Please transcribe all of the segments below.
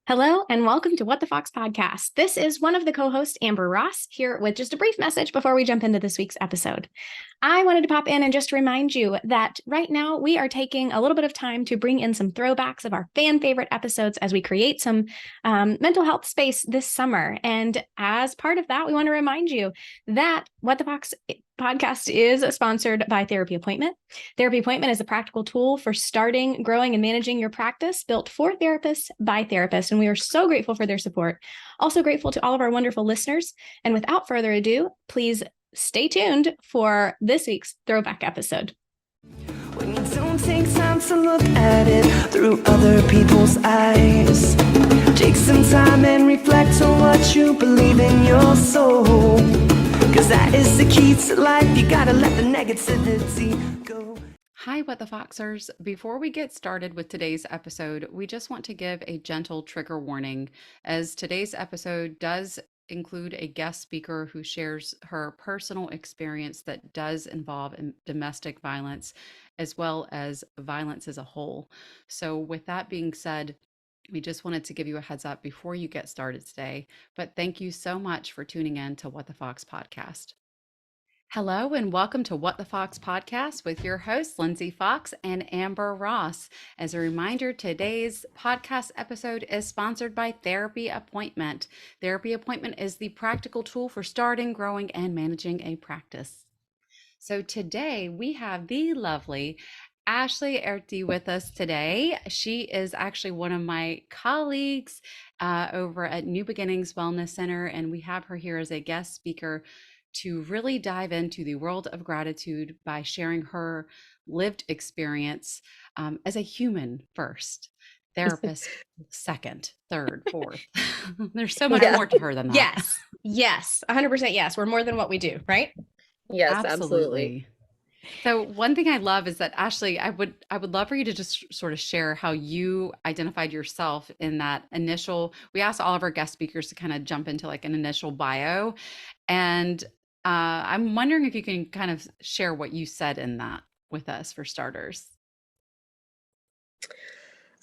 Hello and welcome to What the Fox podcast. This is one of the co-hosts, Amber Ross, here with just a brief message before we jump into this week's episode. I wanted to pop in and just remind you that right now we are taking a little bit of time to bring in some throwbacks of our fan favorite episodes as we create some mental health space this summer. And as part of that, we want to remind you that What the Fox podcast is sponsored by Therapy Appointment. Therapy Appointment is a practical tool for starting, growing, and managing your practice built for therapists by therapists. And we are so grateful for their support. Also grateful to all of our wonderful listeners. And without further ado, please stay tuned for this week's throwback episode. When you don't take time to look at it through other people's eyes, take some time and reflect on what you believe in your soul. Cause that is the key to life. You gotta let the negativity go. Hi, What the Foxers. Before we get started with today's episode, we just want to give a gentle trigger warning, as today's episode does include a guest speaker who shares her personal experience that does involve domestic violence as well as violence as a whole. So with that being said, we just wanted to give you a heads up before you get started today, but thank you so much for tuning in to What the Fox podcast. Hello and welcome to What the Fox podcast with your hosts, Lindsay Fox and Amber Ross. As a reminder, today's podcast episode is sponsored by Therapy Appointment. Therapy Appointment is the practical tool for starting, growing, and managing a practice. So today we have the lovely Ashlee Erti with us today. She is actually one of my colleagues over at New Beginnings Wellness Center, and we have her here as a guest speaker to really dive into the world of gratitude by sharing her lived experience as a human first, therapist second, third, fourth. There's so much more to her than that. Yes, 100% yes. We're more than what we do, right? Yes, absolutely. So one thing I love is that, Ashlee, I would love for you to just sort of share how you identified yourself in that initial. We asked all of our guest speakers to kind of jump into like an initial bio, and I'm wondering if you can kind of share what you said in that with us for starters.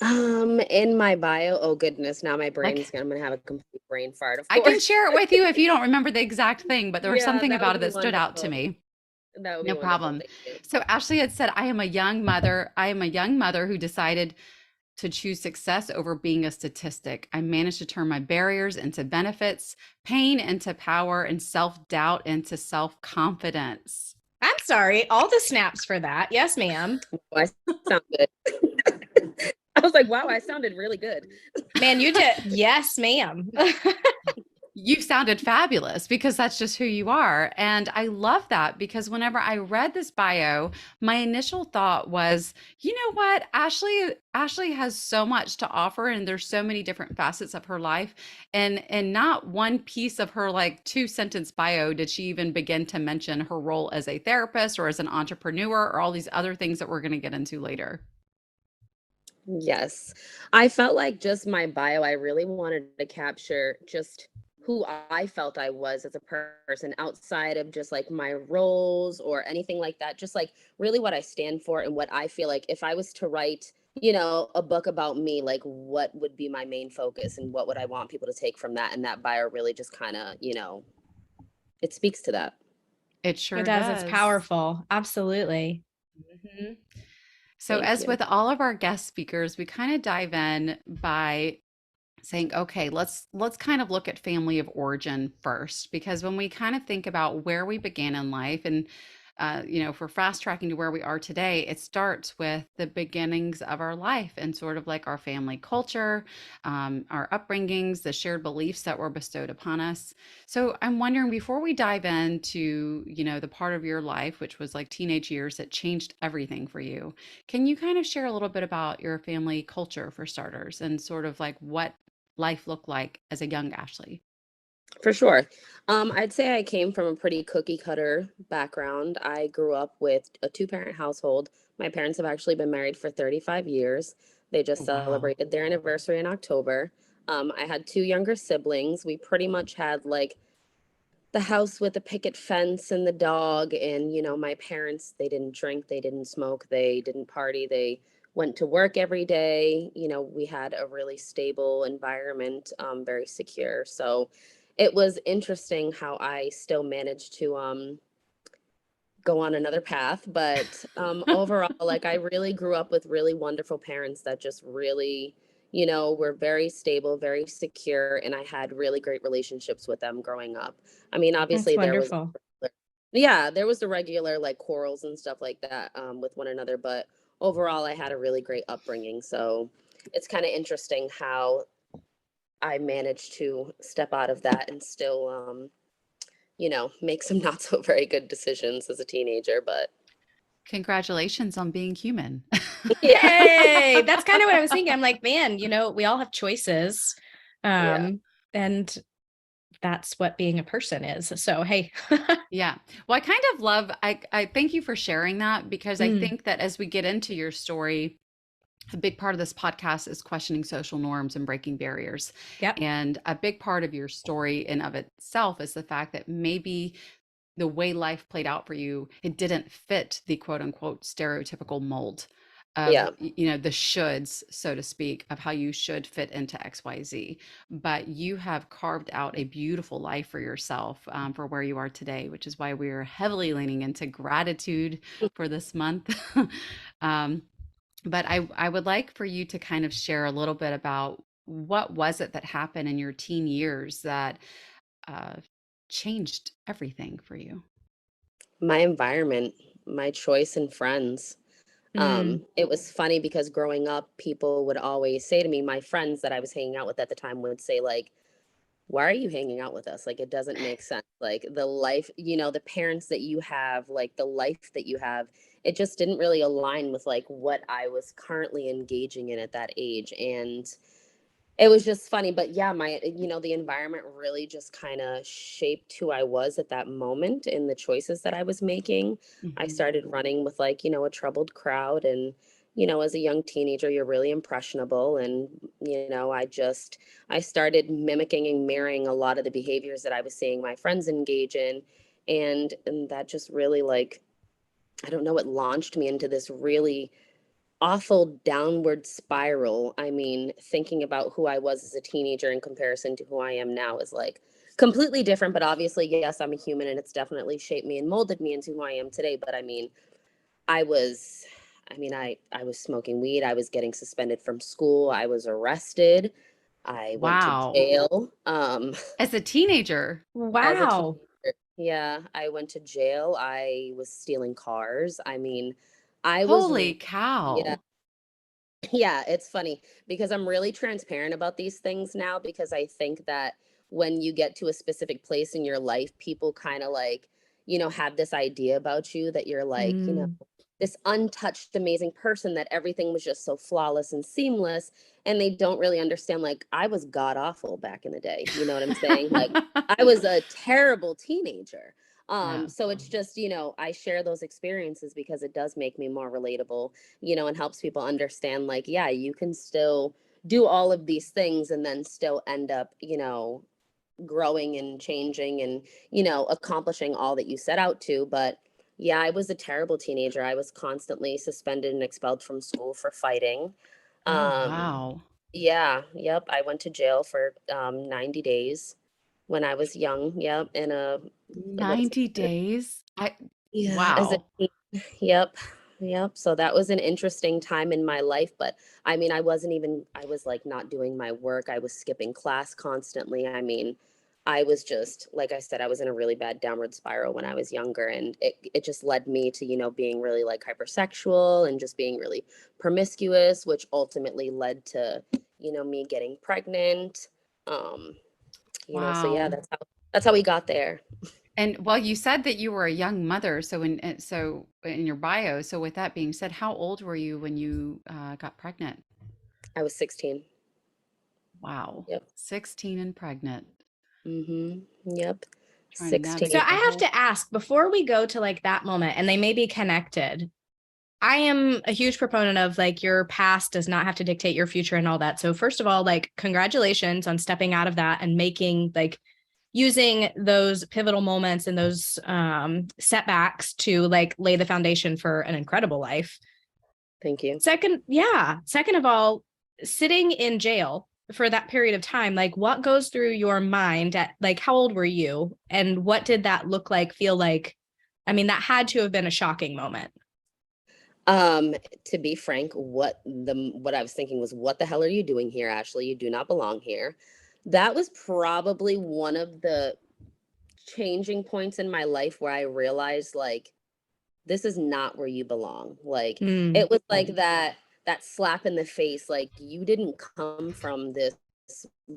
In my bio, oh goodness, now my brain's I'm gonna have a complete brain fart. Of I course. can share it with you if you don't remember the exact thing, but there was something about it that stood out to me. That would be No problem. Thank you. So Ashlee had said, I am a young mother who decided to choose success over being a statistic. I managed to turn my barriers into benefits, pain into power, and self-doubt into self-confidence. I'm sorry. All the snaps for that. Yes, ma'am. Oh, I sound good. I was like, wow, I sounded really good. Man, you did. Yes, ma'am. You sounded fabulous because that's just who you are. And I love that because whenever I read this bio, my initial thought was, you know what, Ashlee has so much to offer, and there's so many different facets of her life. And not one piece of her like 2-sentence bio did she even begin to mention her role as a therapist or as an entrepreneur or all these other things that we're going to get into later. Yes. I felt like just my bio, I really wanted to capture just who I felt I was as a person outside of just like my roles or anything like that. Just like really what I stand for and what I feel like if I was to write, a book about me, like what would be my main focus and what would I want people to take from that? And that bio really just kind of, it speaks to that. It sure It does. It's powerful. Absolutely. Mm-hmm. So as with all of our guest speakers, we kind of dive in by saying, okay, let's kind of look at family of origin first, because when we kind of think about where we began in life and, if we're fast tracking to where we are today, it starts with the beginnings of our life and sort of like our family culture, our upbringings, the shared beliefs that were bestowed upon us. So I'm wondering, before we dive into, the part of your life, which was like teenage years that changed everything for you, can you kind of share a little bit about your family culture for starters and sort of like what life looked like as a young Ashlee? For sure. I'd say I came from a pretty cookie cutter background. I grew up with a 2-parent household. My parents have actually been married for 35 years. They just celebrated their anniversary in October. I had 2 younger siblings. We pretty much had like the house with the picket fence and the dog. And, my parents, they didn't drink, they didn't smoke, they didn't party. They went to work every day. We had a really stable environment, very secure. So it was interesting how I still managed to go on another path. But overall, like, I really grew up with really wonderful parents that just really, were very stable, very secure, and I had really great relationships with them growing up. I mean, That's obviously wonderful. there was the regular like quarrels and stuff like that, with one another, but overall I had a really great upbringing. So it's kind of interesting how I managed to step out of that and still make some not so very good decisions as a teenager, but Congratulations on being human. yeah. Yay! That's kind of what I was thinking. I'm like, man, we all have choices. Yeah. And that's what being a person is. So, hey. Yeah. Well, I kind of love, I thank you for sharing that, because I Mm, think that as we get into your story, a big part of this podcast is questioning social norms and breaking barriers. yep. And a big part of your story in of itself is the fact that maybe the way life played out for you, it didn't fit the quote unquote stereotypical mold of, Yeah. the shoulds, so to speak, of how you should fit into XYZ. But you have carved out a beautiful life for yourself, for where you are today, which is why we are heavily leaning into gratitude for this month. um, but I would like for you to kind of share a little bit about what was it that happened in your teen years that uh, changed everything for you? My environment, my choice in friends. Mm, It was funny because growing up, people would always say to me, my friends that I was hanging out with at the time would say, like, why are you hanging out with us? Like, it doesn't make sense. Like, the life, the parents that you have, like, the life that you have, it just didn't really align with like what I was currently engaging in at that age. And it was just funny. But yeah, the environment really just kind of shaped who I was at that moment and the choices that I was making. I Mhm. started running with, like, a troubled crowd. And, as a young teenager, you're really impressionable. And, I started mimicking and mirroring a lot of the behaviors that I was seeing my friends engage in. And that just really, like, I don't know, it launched me into this really awful downward spiral. I mean, thinking about who I was as a teenager in comparison to who I am now is like completely different. But obviously, yes, I'm a human and it's definitely shaped me and molded me into who I am today. But I mean, I was, I was smoking weed. I was getting suspended from school. I was arrested. I went to Wow. jail. As a teenager. As a wow. teenager, yeah, I went to jail. I was stealing cars. I mean, I was, Holy yeah. cow. Yeah, it's funny because I'm really transparent about these things now, because I think that when you get to a specific place in your life, people kind of like, have this idea about you that you're like, Mm. this untouched, amazing person, that everything was just so flawless and seamless. And they don't really understand, like, I was god awful back in the day. You know what I'm saying? Like, I was a terrible teenager. Yeah. So it's just, I share those experiences because it does make me more relatable, and helps people understand, like, yeah, you can still do all of these things and then still end up, growing and changing and, accomplishing all that you set out to. But yeah, I was a terrible teenager. I was constantly suspended and expelled from school for fighting. Oh, Um, wow. yeah, yep. I went to jail for 90 days when I was young. Yep. In a, what is 90 it? days? Yeah, as a Wow. teen. Yep. Yep. So that was an interesting time in my life, but I mean, I was like not doing my work. I was skipping class constantly. I mean, I was just, like I said, I was in a really bad downward spiral when I was younger, and it just led me to, being really like hypersexual and just being really promiscuous, which ultimately led to, me getting pregnant. Um, so yeah, Wow. that's how we got there. And well, you said that you were a young mother. So in your bio, so with that being said, how old were you when you got pregnant? I was 16. Wow. Yep. 16 and pregnant, Yep. trying to 16. So navigate I the have whole. to ask before we go to like that moment, and they may be connected. I am a huge proponent of like your past does not have to dictate your future and all that. So first of all, like congratulations on stepping out of that and making like using those pivotal moments and those setbacks to like lay the foundation for an incredible life. Thank you. Second of all, sitting in jail for that period of time, like what goes through your mind at like how old were you and what did that look like, feel like? I mean, that had to have been a shocking moment. To be frank, what I was thinking was, what the hell are you doing here, Ashlee? You do not belong here. That was probably one of the changing points in my life where I realized, like, this is not where you belong. Like, Mm, it was like that slap in the face, like, you didn't come from this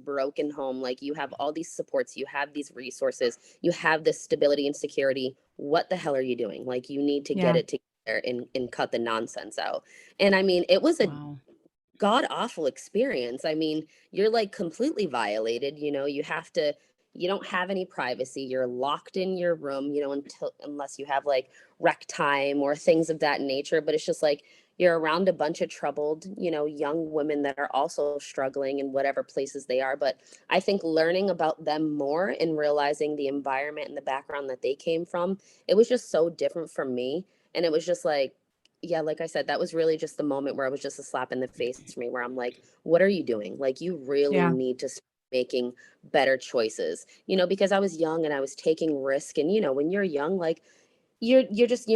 broken home. Like, you have all these supports, you have these resources, you have this stability and security. What the hell are you doing? Like, you need to get yeah. it together and cut the nonsense out. And I mean, it was a Wow. god awful experience. I mean, you're like completely violated, you have to, you don't have any privacy. You're locked in your room, until unless you have like rec time or things of that nature. But it's just like you're around a bunch of troubled, young women that are also struggling in whatever places they are. But I think learning about them more and realizing the environment and the background that they came from, it was just so different from me. And it was just like, yeah, like I said, that was really just the moment where it was just a slap in the face for me, where I'm like, what are you doing? Like, you really Yeah. need to start making better choices, because I was young and I was taking risk. And, when you're young, like, you're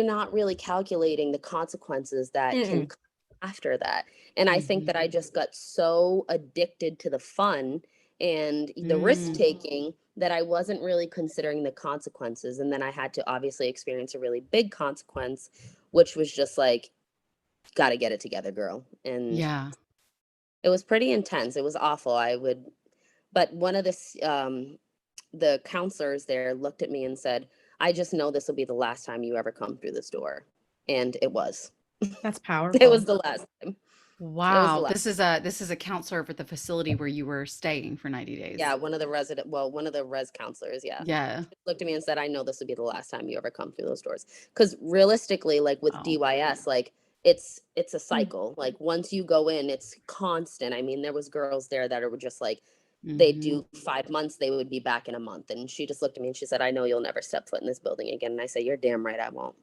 not really calculating the consequences that can Mm-mm. come after that. And I think Mhm. that I just got so addicted to the fun and the risk Mm. taking that I wasn't really considering the consequences. And then I had to obviously experience a really big consequence, which was just like, got to get it together, girl. And Yeah. it was pretty intense. It was awful. But one of the counselors there looked at me and said, I just know this will be the last time you ever come through this door. And it was. That's It was powerful. the last time. It was the Wow. last. This is a counselor for the facility where you were staying for 90 Yeah, days. one of the res counselors, yeah. Yeah. Looked at me and said, I know this would be the last time you ever come through those doors. Because realistically, like with Oh. DYS, like it's a Mm. cycle. Like once you go in, it's constant. I mean, there was girls there that were just like, they Mhm. do 5 months, they would be back in a month. And she just looked at me and she said, I know you'll never step foot in this building again. And I say, you're damn right I won't.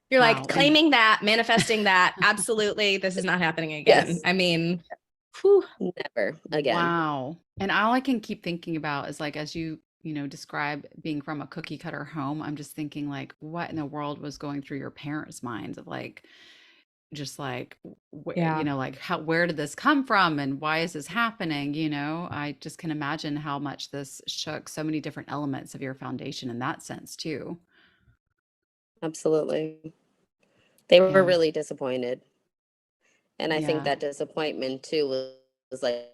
You're like Wow. And claiming that, manifesting that. Absolutely, this is not happening again. Yes, I mean, whew. never again. wow. And all I can keep thinking about is like as describe being from a cookie cutter home, I'm just thinking like what in the world was going through your parents' minds of like just like Yeah. like how where did this come from and why is this happening? I just can imagine how much this shook so many different elements of your foundation in that sense too. Absolutely. They were Yeah. really disappointed. And I think Yeah. that disappointment too was like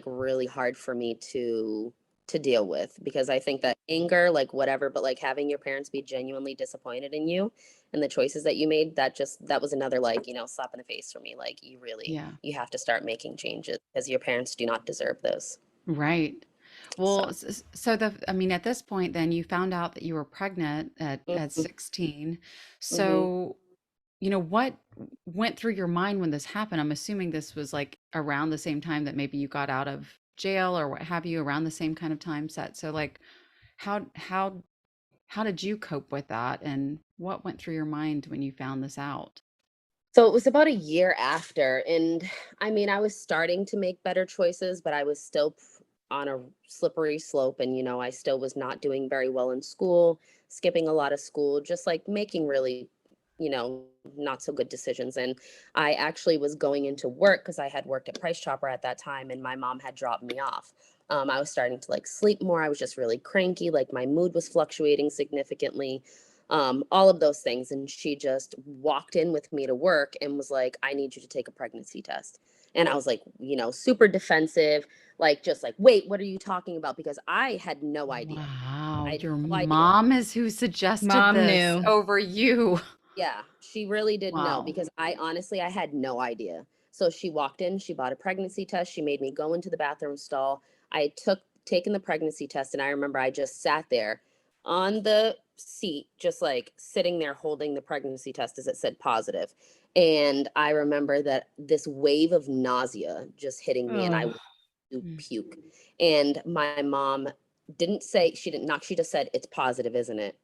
really hard for me to deal with, because I think that anger, like whatever, but like having your parents be genuinely disappointed in you and the choices that you made, that was another, like, slap in the face for me. Like, Yeah. you have to start making changes because your parents do not deserve this. Right. Well, So so I mean, at this point, then you found out that you were pregnant at mhm, 16. mhm. So, what went through your mind when this happened? I'm assuming this was like around the same time that maybe you got out of jail or what have you, around the same kind of time set. So, like, how how how did you cope with that, and what went through your mind when you found this out? So it was about a year after, and I mean, I was starting to make better choices, but I was still on a slippery slope. And, I still was not doing very well in school, skipping a lot of school, just like making really, you know, not so good decisions. And I actually was going into work because I had worked at Price Chopper at that time, and my mom had dropped me off. I was starting to like sleep more. I was just really cranky. Like my mood was fluctuating significantly, all of those things. And she just walked in with me to work and was like, I need you to take a pregnancy test. And I was like, super defensive, like, just like, wait, what are you talking about? Because I had no idea. I Wow, had your no idea. mom is who suggested Mom this knew. over you. Yeah, she really did know, Wow. because I had no idea. So she walked in, she bought a pregnancy test, she made me go into the bathroom stall. I took taken the pregnancy test, and I remember I just sat there on the seat, just like sitting there holding the pregnancy test as it said positive. And I remember that this wave of nausea just hitting me, and I Oh, wanted to Mm. puke. And my mom didn't say, she didn't knock, she just said, it's positive, isn't it?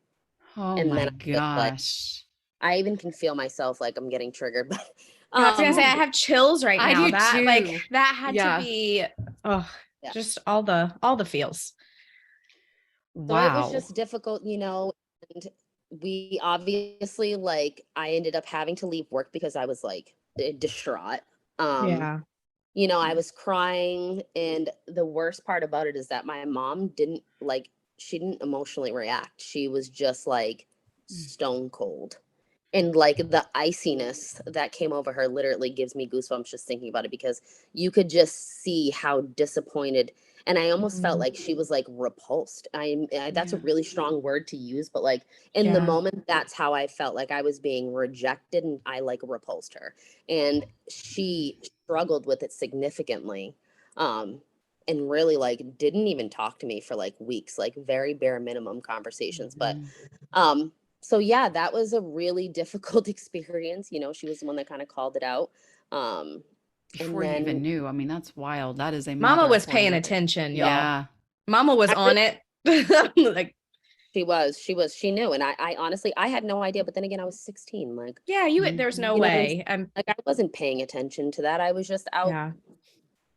Oh And my then I was just like, gosh. I even can feel myself like I'm getting triggered. But I was gonna say I have chills right I now. do That too. that had to Yeah. be yeah. just all the feels. So it was Wow. just difficult, and we obviously like I ended up having to leave work because I was like distraught. Um, Yeah. I was crying, and the worst part about it is that my mom didn't like she didn't emotionally react. She was just like Mm. stone cold. And like the iciness that came over her literally gives me goosebumps just thinking about it, because you could just see how disappointed, and I almost felt Mm, like she was like repulsed. That's a Yeah. really strong word to use, but like in the yeah. moment, that's how I felt, like I was being rejected and I like repulsed her. And she struggled with it significantly. Um, and really like didn't even talk to me for like weeks, like very bare minimum conversations. But Mhm. um so yeah, that was a really difficult experience. She was the one that kind of called it out. Um, and Before you even then knew. I mean, that's wild. That is a Mama mother was for paying you. attention, y'all. Yeah. Mama was I really, on it. Like, she knew. And I honestly, I had no idea. But then again, I was 16. Like, yeah, there's no Mhm. you know what I'm saying? way. Like, I wasn't paying attention to that. I was just out Yeah.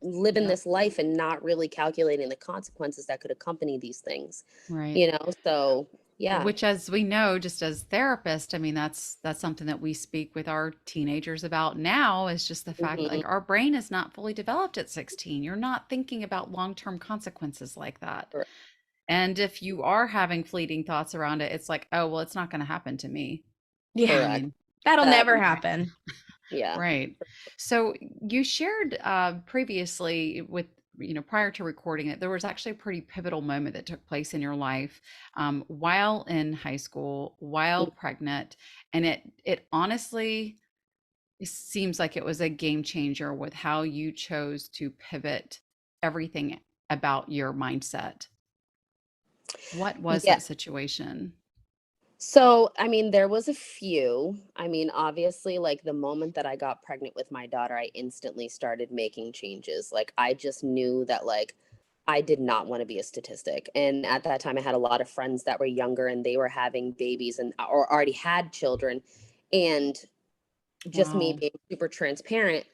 living Yep. this life and not really calculating the consequences that could accompany these things, Right. So yeah. Which, as we know, just as therapists, I mean, that's something that we speak with our teenagers about now, is just the fact that Mhm. like our brain is not fully developed at 16. You're not thinking about long-term consequences like that. Correct. And if you are having fleeting thoughts around it, it's like, oh, well, it's not going to happen to me. Yeah. I Correct. mean, That'll That, never happen. yeah. right. So you shared previously with, prior to recording it, there was actually a pretty pivotal moment that took place in your life while in high school, while pregnant. And it honestly seems like it was a game changer with how you chose to pivot everything about your mindset. What was Yeah. that situation? So, I mean, there was a few. I mean, obviously, like the moment that I got pregnant with my daughter, I instantly started making changes. Like, I just knew that, like, I did not want to be a statistic. And at that time, I had a lot of friends that were younger and they were having babies and or already had children. And just me Wow. being super transparent,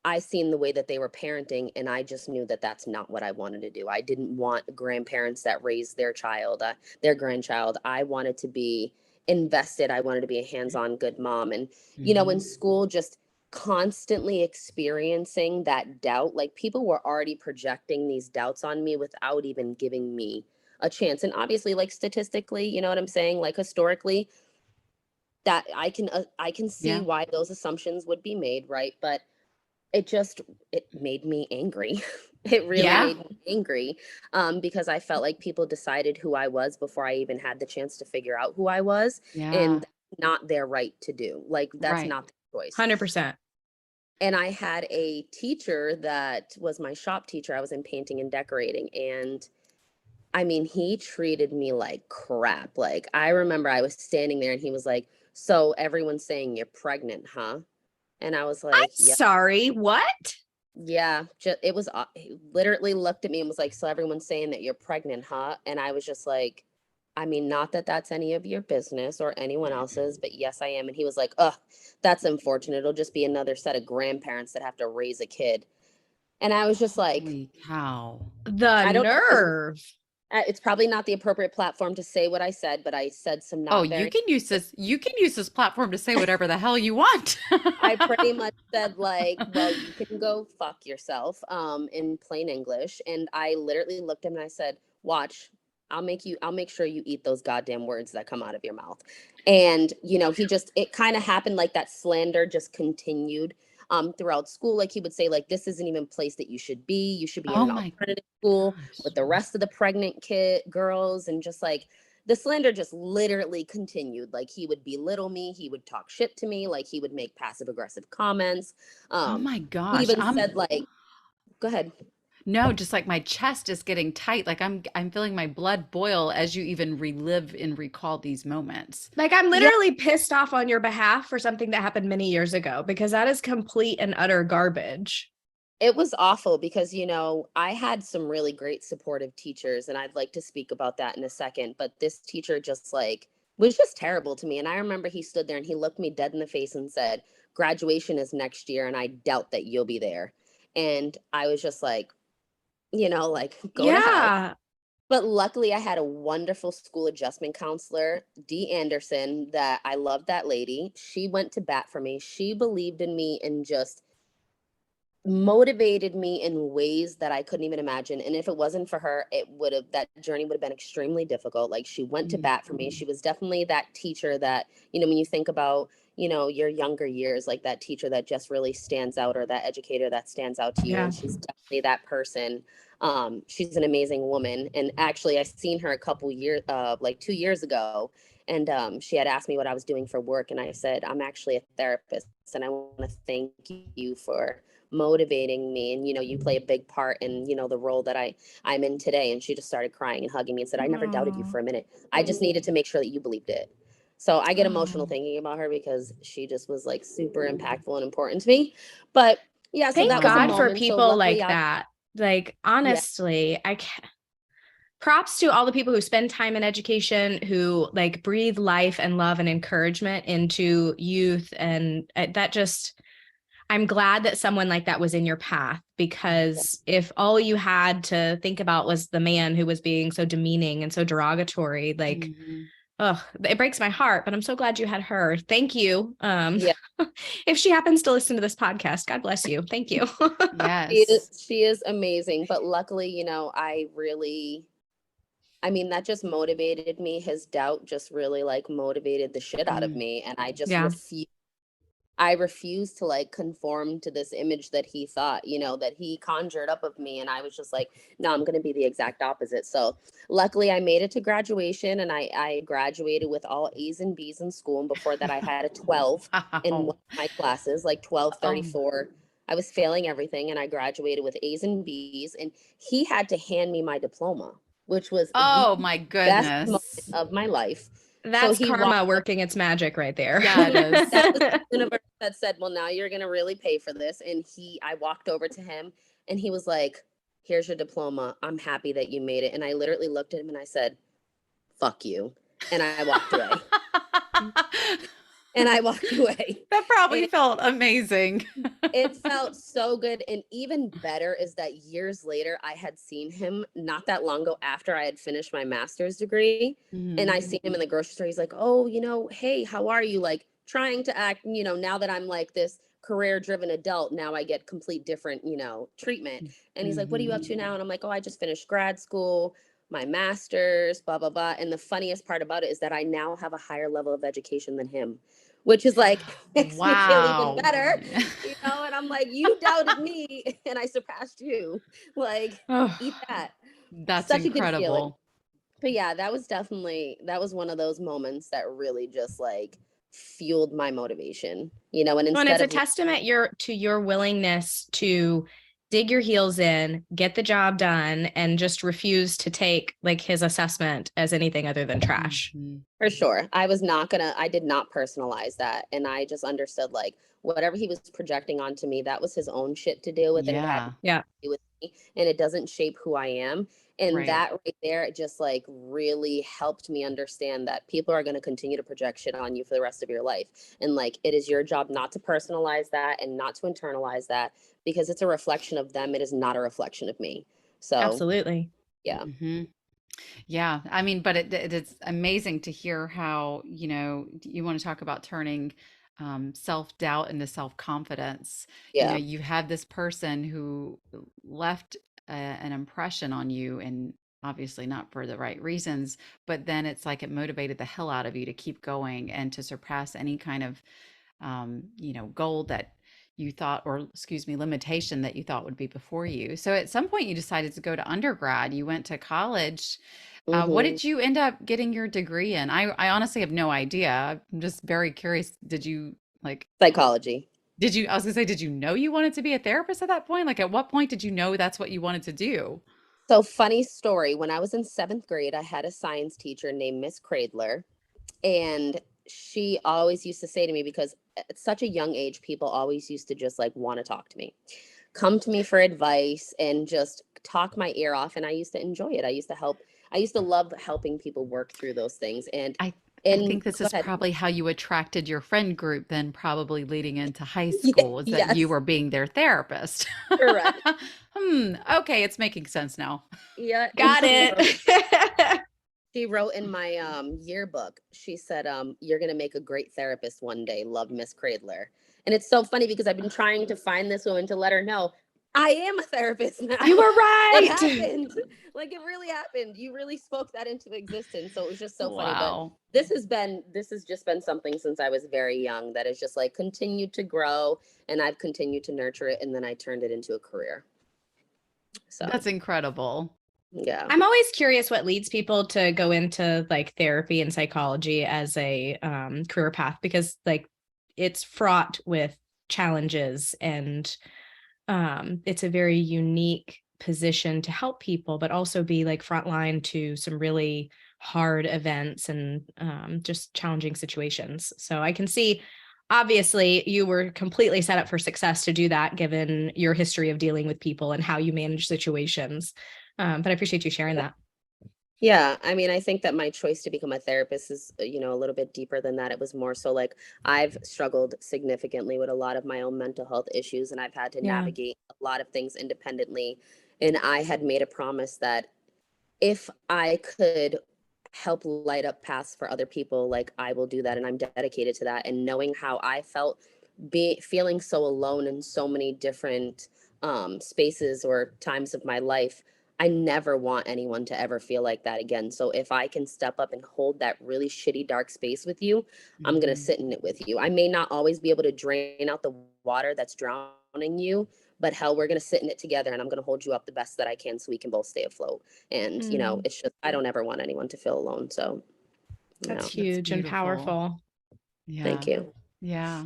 I seen the way that they were parenting, and I just knew that that's not what I wanted to do. I didn't want grandparents that raised their child, their grandchild. I wanted to be invested. I wanted to be a hands-on good mom. And in Hmm. school, just constantly experiencing that doubt, like people were already projecting these doubts on me without even giving me a chance. And obviously, like statistically, you know what I'm saying? Like historically, that I can see Yeah. why those assumptions would be made, right? But it made me angry. It really Yeah. made me angry, because I felt like people decided who I was before I even had the chance to figure out who I was, and Yeah. that's not their right to do. Like that's Right. not their choice. 100%. And I had a teacher that was my shop teacher. I was in painting and decorating, and I mean, he treated me like crap. Like I remember I was standing there and he was like, "So everyone's saying you're pregnant, huh?" And I was I'm like, "Yeah." sorry. What? Yeah, it was he literally looked at me and was like, "So everyone's saying that you're pregnant, huh?" And I was just like, "I mean, not that that's any of your business or anyone else's, but yes, I am." And he was like, "Ugh, that's unfortunate. It'll just be another set of grandparents that have to raise a kid." And I was just like, Holy cow. The I don't know if nerve. it's probably not the appropriate platform to say what I said, but I said some Oh, not very. you can use this platform to say whatever the hell you want. I pretty much said like, "Well, you can go fuck yourself," in plain English. And I literally looked at him and I said, "Watch, I'll make sure you eat those goddamn words that come out of your mouth." And it kind of happened like that slander just continued throughout school. Like he would say, like, "This isn't even a place that you should be. You should be in Oh an my alternative school gosh. with the rest of the pregnant kid girls," and just like the slander just literally continued. Like he would belittle me, he would talk shit to me, like he would make passive aggressive comments. Oh um my he gosh. even said like, go ahead. No, just like my chest is getting tight. Like I'm feeling my blood boil as you even relive and recall these moments. Like, I'm Yeah, literally pissed off on your behalf for something that happened many years ago because that is complete and utter garbage. it was awful because I had some really great supportive teachers, and I'd like to speak about that in a second. But this teacher just like was just terrible to me. And I remember he stood there and he looked me dead in the face and said, graduation is next year and I doubt that you'll be there. And I was just like, like, go to hell. Yeah. But luckily I had a wonderful school adjustment counselor, Dee Anderson, that I loved that lady. She went to bat for me. She believed in me and just motivated me in ways that I couldn't even imagine. And if it wasn't for her, that journey would have been extremely difficult. Like, she went to bat for me. She was definitely that teacher that, when you think about, your younger years, like that teacher that just really stands out, or that educator that stands out to you. Yeah. And she's definitely that person. She's an amazing woman. And actually I seen her a couple years, like 2 years ago. And she had asked me what I was doing for work. And I said, I'm actually a therapist. And I want to thank you for motivating me, and you play a big part in the role that I'm in today. And she just started crying and hugging me and said, I never doubted you Oh, for a minute. I just needed to make sure that you believed it. So I get emotional oh. thinking about her because she just was like super impactful and important to me. But yeah, so Thank that was a God for moment. So people luckily like that. Like, yeah, honestly, props to all the people who spend time in education, who like breathe life and love and encouragement into youth. And I'm glad that someone like that was in your path, because if all you had to think about was the man who was being so demeaning and so derogatory, like, oh, it breaks my heart, but I'm so glad you had her. Thank you. yeah. If she happens to listen to this podcast, God bless you. Thank you. Yes. She is amazing. But luckily, that just motivated me. His doubt just really like motivated the shit out of Mm. me. And I just Yeah. refused to like conform to this image that he thought, that he conjured up of me. And I was just like, no, I'm going to be the exact opposite. So luckily I made it to graduation, and I graduated with all A's and B's in school. And before that I had a 12 in one Wow. of my classes, like 12, Oh, 34. I was failing everything, and I graduated with A's and B's. And he had to hand me my diploma, which was the oh my best moment goodness. of my life. So That's he karma walked up. working its magic right there. Yeah, it is. That was the universe that said, well, now you're going to really pay for this. And I walked over to him and he was like, here's your diploma. I'm happy that you made it. And I literally looked at him and I said, fuck you. And I walked away. And I walked away. That probably And felt amazing. it felt so good. And even better is that years later, I had seen him not that long ago after I had finished my master's degree. And I seen him in the grocery store. He's like, oh, hey, how are you? Like, trying to act, now that I'm like this career driven adult, now I get complete different, treatment. And he's like, what are you up to now? And I'm like, oh, I just finished grad school, my master's, blah, blah, blah. And the funniest part about it is that I now have a higher level of education than him, which is like, makes me feel even Wow. better, and I'm like, you doubted me and I surpassed you. Like, Oh, eat that. that's Such a good feeling. incredible. But yeah, that was one of those moments that really just like fueled my motivation, and Well, and it's instead a of testament to your willingness to dig your heels in, get the job done, and just refuse to take like his assessment as anything other than trash. for sure, I did not personalize that. And I just understood like whatever he was projecting onto me, that was his own shit to deal with. And it had Yeah. Yeah. to do with me, and it doesn't shape who I am. And Right. that right there, it just like really helped me understand that people are going to continue to project shit on you for the rest of your life. And like, it is your job not to personalize that and not to internalize that, because it's a reflection of them. It is not a reflection of me. So Absolutely. yeah. Yeah. I mean, but it's amazing to hear how, you want to talk about turning self-doubt into self-confidence. Yeah. You have this person who left an impression on you, and obviously not for the right reasons, but then it's like it motivated the hell out of you to keep going and to surpass any kind of, goal that you thought, or excuse me, limitation that you thought would be before you. So at some point you decided to go to undergrad, you went to college. What Hmm. did you end up getting your degree in? I honestly have no idea. I'm just very curious. Did you like, Psychology. I was gonna say, did you know you wanted to be a therapist at that point? Like, at what point did you know that's what you wanted to do? So funny story. When I was in seventh grade, I had a science teacher named Miss Cradler. And she always used to say to me, because at such a young age, people always used to just like want to talk to me, come to me for advice and just talk my ear off. And I used to enjoy it. I used to love helping people work through those things. And I I And think this go is ahead. probably how you attracted your friend group then probably leading into high Yeah, school is that you yes, were being their therapist. correct. Okay, it's making sense now. Yeah, and Got it. she wrote in my yearbook, she said, you're gonna make a great therapist one day. Love, Miss Cradler. And it's so funny because I've been trying to find this woman to let her know I am a therapist You now. were It right. happened. Like it really happened. You really spoke that into existence. So it was just so funny. But Wow. this has just been something since I was very young that has just like continued to grow, and I've continued to nurture it, and then I turned it into a career. So That's incredible. yeah. I'm always curious what leads people to go into like therapy and psychology as a career path, because like it's fraught with challenges, and it's a very unique position to help people, but also be like frontline to some really hard events and just challenging situations. So I can see, obviously, you were completely set up for success to do that, given your history of dealing with people and how you manage situations. But I appreciate you sharing that. Yeah, I mean, I think that my choice to become a therapist is, a little bit deeper than that. It was more so like I've struggled significantly with a lot of my own mental health issues, and I've had to Yeah. navigate a lot of things independently. And I had made a promise that if I could help light up paths for other people, like I will do that, and I'm dedicated to that. And knowing how I felt, be feeling so alone in so many different spaces or times of my life, I never want anyone to ever feel like that again. So if I can step up and hold that really shitty dark space with you, I'm gonna Mhm. sit in it with you. I may not always be able to drain out the water that's drowning you, but hell, we're gonna sit in it together, and I'm gonna hold you up the best that I can so we can both stay afloat. And Mm, it's just I don't ever want anyone to feel alone. So, that's That's huge and beautiful. powerful. thank Yeah. you. Yeah.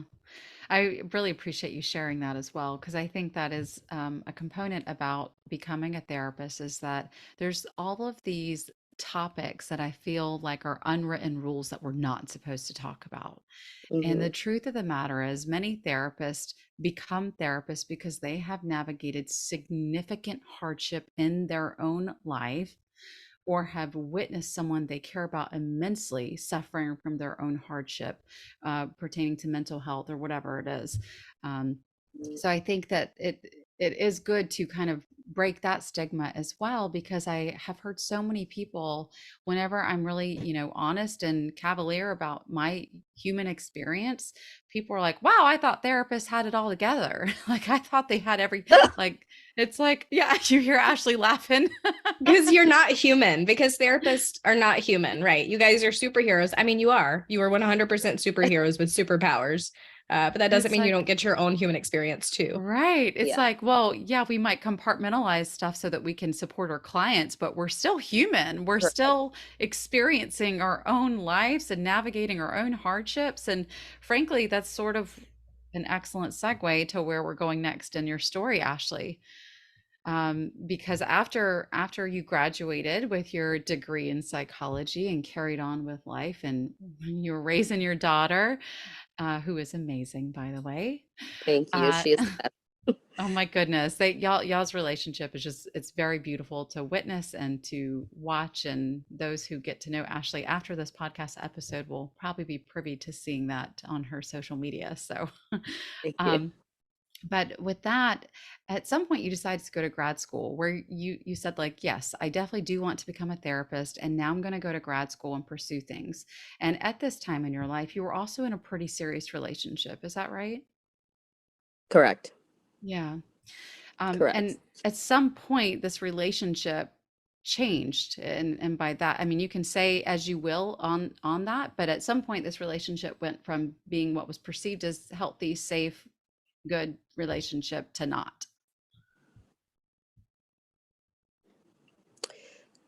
I really appreciate you sharing that as well, because I think that is a component about becoming a therapist is that there's all of these topics that I feel like are unwritten rules that we're not supposed to talk about. And the Hmm. truth of the matter is, many therapists become therapists because they have navigated significant hardship in their own life or have witnessed someone they care about immensely suffering from their own hardship pertaining to mental health or whatever it is. Um, so I think that it is good to kind of break that stigma as well, because I have heard so many people, whenever I'm really, honest and cavalier about my human experience, people are like, wow, I thought therapists had it all together. Like I thought they had like it's like, yeah, you hear Ashley laughing. Because you're not human, because therapists are not human, right? You guys are superheroes. I mean, you are 100% superheroes with superpowers. But that doesn't It's mean you don't like, get your own human experience too. right. It's Yeah. like, well, yeah, we might compartmentalize stuff so that we can support our clients, but we're still human. We're Correct. still experiencing our own lives and navigating our own hardships. And frankly, that's sort of an excellent segue to where we're going next in your story, Ashley. Because after you graduated with your degree in psychology and carried on with life, and you're raising your daughter, who is amazing, by the way. Thank you. Uh, She is the best. oh my goodness, y'all's relationship is just it's very beautiful to witness and to watch. And those who get to know Ashley after this podcast episode will probably be privy to seeing that on her social media. So, Thank you. um, but with that, at some point you decided to go to grad school where you said like, yes, I definitely do want to become a therapist, and now I'm going to go to grad school and pursue things. And at this time in your life, you were also in a pretty serious relationship. Is that right? Correct. Yeah. Correct. And at some point, this relationship changed, and by that, I mean you can say as you will on that, but at some point, this relationship went from being what was perceived as healthy, safe, good relationship to not.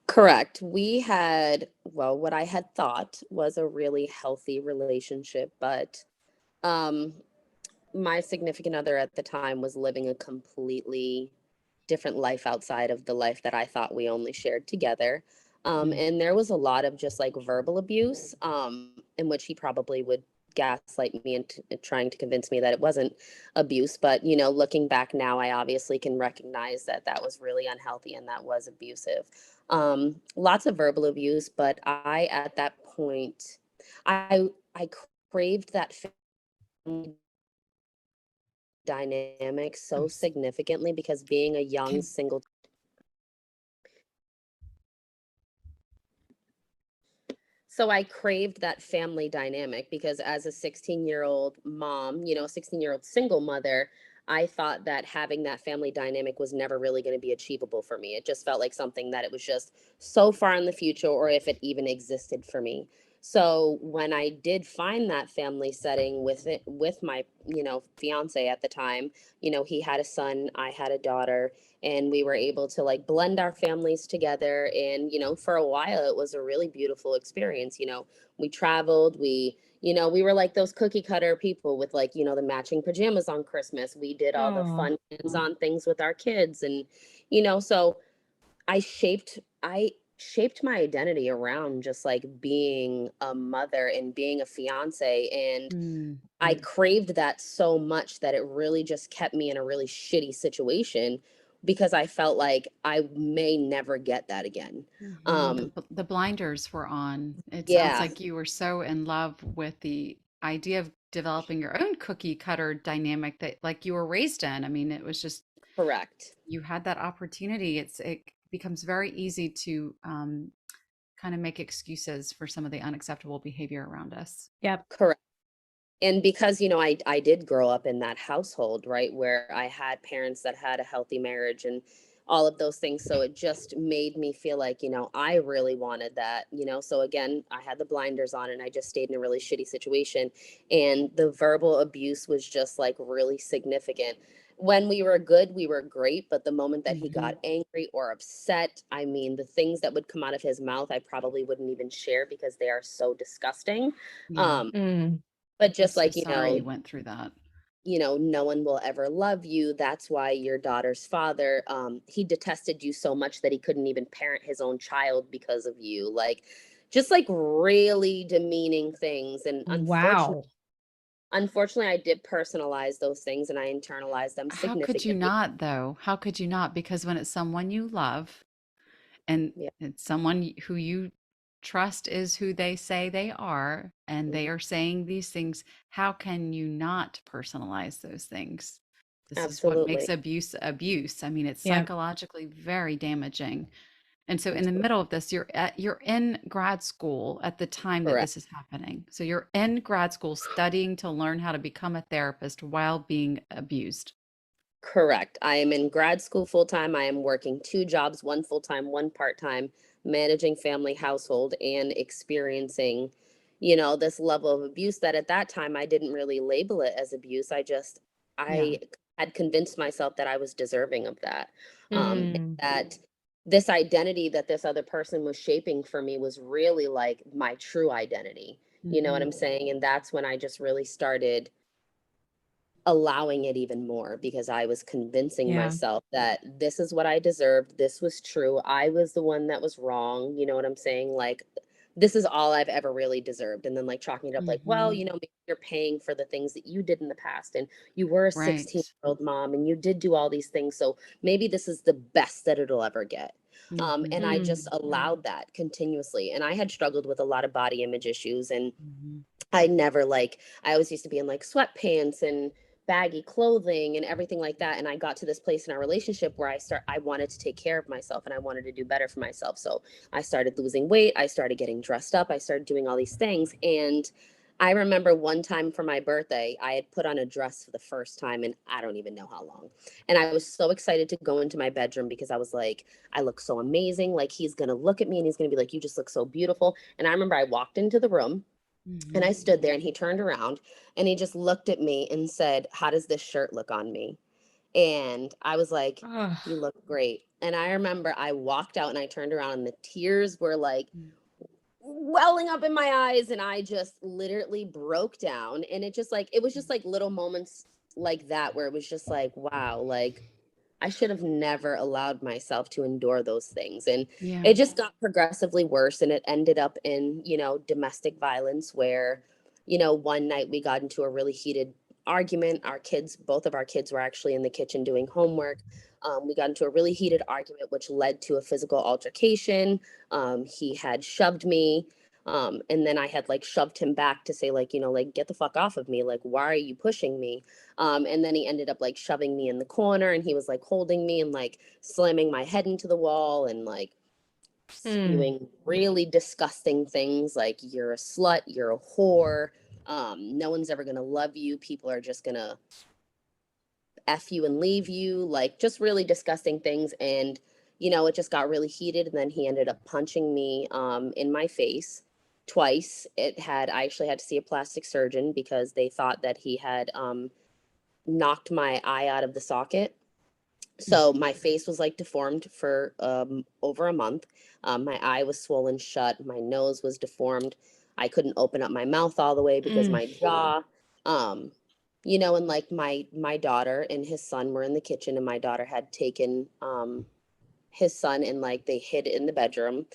Correct. We had, well, what I had thought was a really healthy relationship, but um, my significant other at the time was living a completely different life outside of the life that I thought we only shared together. Mm. And there was a lot of just like verbal abuse, in which he probably would gaslight me into trying to convince me that it wasn't abuse. But, looking back now, I obviously can recognize that that was really unhealthy and that was abusive. Lots of verbal abuse, but I, at that point, I craved that family dynamic I'm so s- significantly because being a young can single. So I craved that family dynamic because as a 16-year-old mom, 16-year-old single mother, I thought that having that family dynamic was never really going to be achievable for me. It just felt like something that it was just so far in the future, or if it even existed for me. So when I did find that family setting with my, fiance at the time, he had a son, I had a daughter, and we were able to like blend our families together. And for a while it was a really beautiful experience. We traveled, we were like those cookie cutter people with like the matching pajamas on Christmas. We did all the Oh, fun hands-on things with our kids. And so I shaped my identity around just like being a mother and being a fiance. And mm, I craved that so much that it really just kept me in a really shitty situation because I felt like I may never get that again. Um, the blinders were on. It sounds yeah, like you were so in love with the idea of developing your own cookie cutter dynamic that like you were raised in. I mean, it was just correct. you had that opportunity. It becomes very easy to kind of make excuses for some of the unacceptable behavior around us. yep. Correct. And because I did grow up in that household, right, where I had parents that had a healthy marriage and all of those things, so it just made me feel like I really wanted that. So again, I had the blinders on and I just stayed in a really shitty situation, and the verbal abuse was just like really significant. When we were good, we were great, but the moment that he Hmm. got angry or upset, I mean, the things that would come out of his mouth I probably wouldn't even share because they are so disgusting. Yeah. um Mm. but I'm just so like, sorry you went through that. no one will ever love you. That's why your daughter's father, he detested you so much that he couldn't even parent his own child because of you. Like, just like really demeaning things. And Wow. unfortunately, I did personalize those things and I internalized them How could you significantly. not, though? How could you not? Because when it's someone you love and Yeah. it's someone who you trust is who they say they are, and they Mhm. are saying these things, how can you not personalize those things? This is what makes Absolutely. abuse abuse. I mean, it's Yep. psychologically very damaging. And so in the Absolutely. middle of this, you're in grad school at the time that Correct. this is happening. So you're in grad school studying to learn how to become a therapist while being abused. Correct. I am in grad school full time. I am working two jobs, one full time, one part time, managing family household and experiencing, this level of abuse that at that time I didn't really label it as abuse. Yeah. I had convinced myself that I was deserving of that. And Mm. that this identity that this other person was shaping for me was really like my true identity. You know what Hmm. I'm saying? And that's when I just really started allowing it even more because I was convincing Yeah. myself that this is what I deserved. This was true. I was the one that was wrong. You know what I'm saying? Like, this is all I've ever really deserved. And then, like, chalking it up, like, well, Hmm. maybe you're paying for the things that you did in the past. And you were a 16-year-old Right. old mom and you did do all these things. So maybe this is the best that it'll ever get. And I Hmm. just Mm. allowed that continuously. And I had struggled with a lot of body image issues. And Hmm. I never like, I always used to be in like sweatpants and baggy clothing and everything like that. And I got to this place in our relationship where I wanted to take care of myself and I wanted to do better for myself. So I started losing weight. I started getting dressed up. I started doing all these things. And I remember one time for my birthday, I had put on a dress for the first time and I don't even know how long. And I was so excited to go into my bedroom because I was like, I look so amazing. Like, he's going to look at me and he's going to be like, you just look so beautiful. And I remember I walked into the room and Hmm. I stood there and he turned around and he just looked at me and said, how does this shirt look on me? And I was like, Ugh. you look great. And I remember I walked out and I turned around and the tears were like welling up in my eyes. And I just literally broke down. And it was just like little moments like that where it was just like, wow, like I should have never allowed myself to endure those things. And Yeah. it just got progressively worse. And it ended up in, domestic violence where, one night we got into a really heated argument. Both of our kids were actually in the kitchen doing homework. We got into a really heated argument, which led to a physical altercation. He had shoved me. And then I had like shoved him back to say like, like, get the fuck off of me. Like, why are you pushing me? And then he ended up like shoving me in the corner, and he was like holding me and like slamming my head into the wall and like spewing really disgusting things like, you're a slut, you're a whore, no one's ever gonna love you, people are just gonna F you and leave you, like just really disgusting things. And, it just got really heated. And then he ended up punching me in my face twice. I actually had to see a plastic surgeon because they thought that he had knocked my eye out of the socket. So my face was like deformed for over a month. My eye was swollen shut. My nose was deformed. I couldn't open up my mouth all the way because my jaw, and like my daughter and his son were in the kitchen, and my daughter had taken his son and like they hid in the bedroom.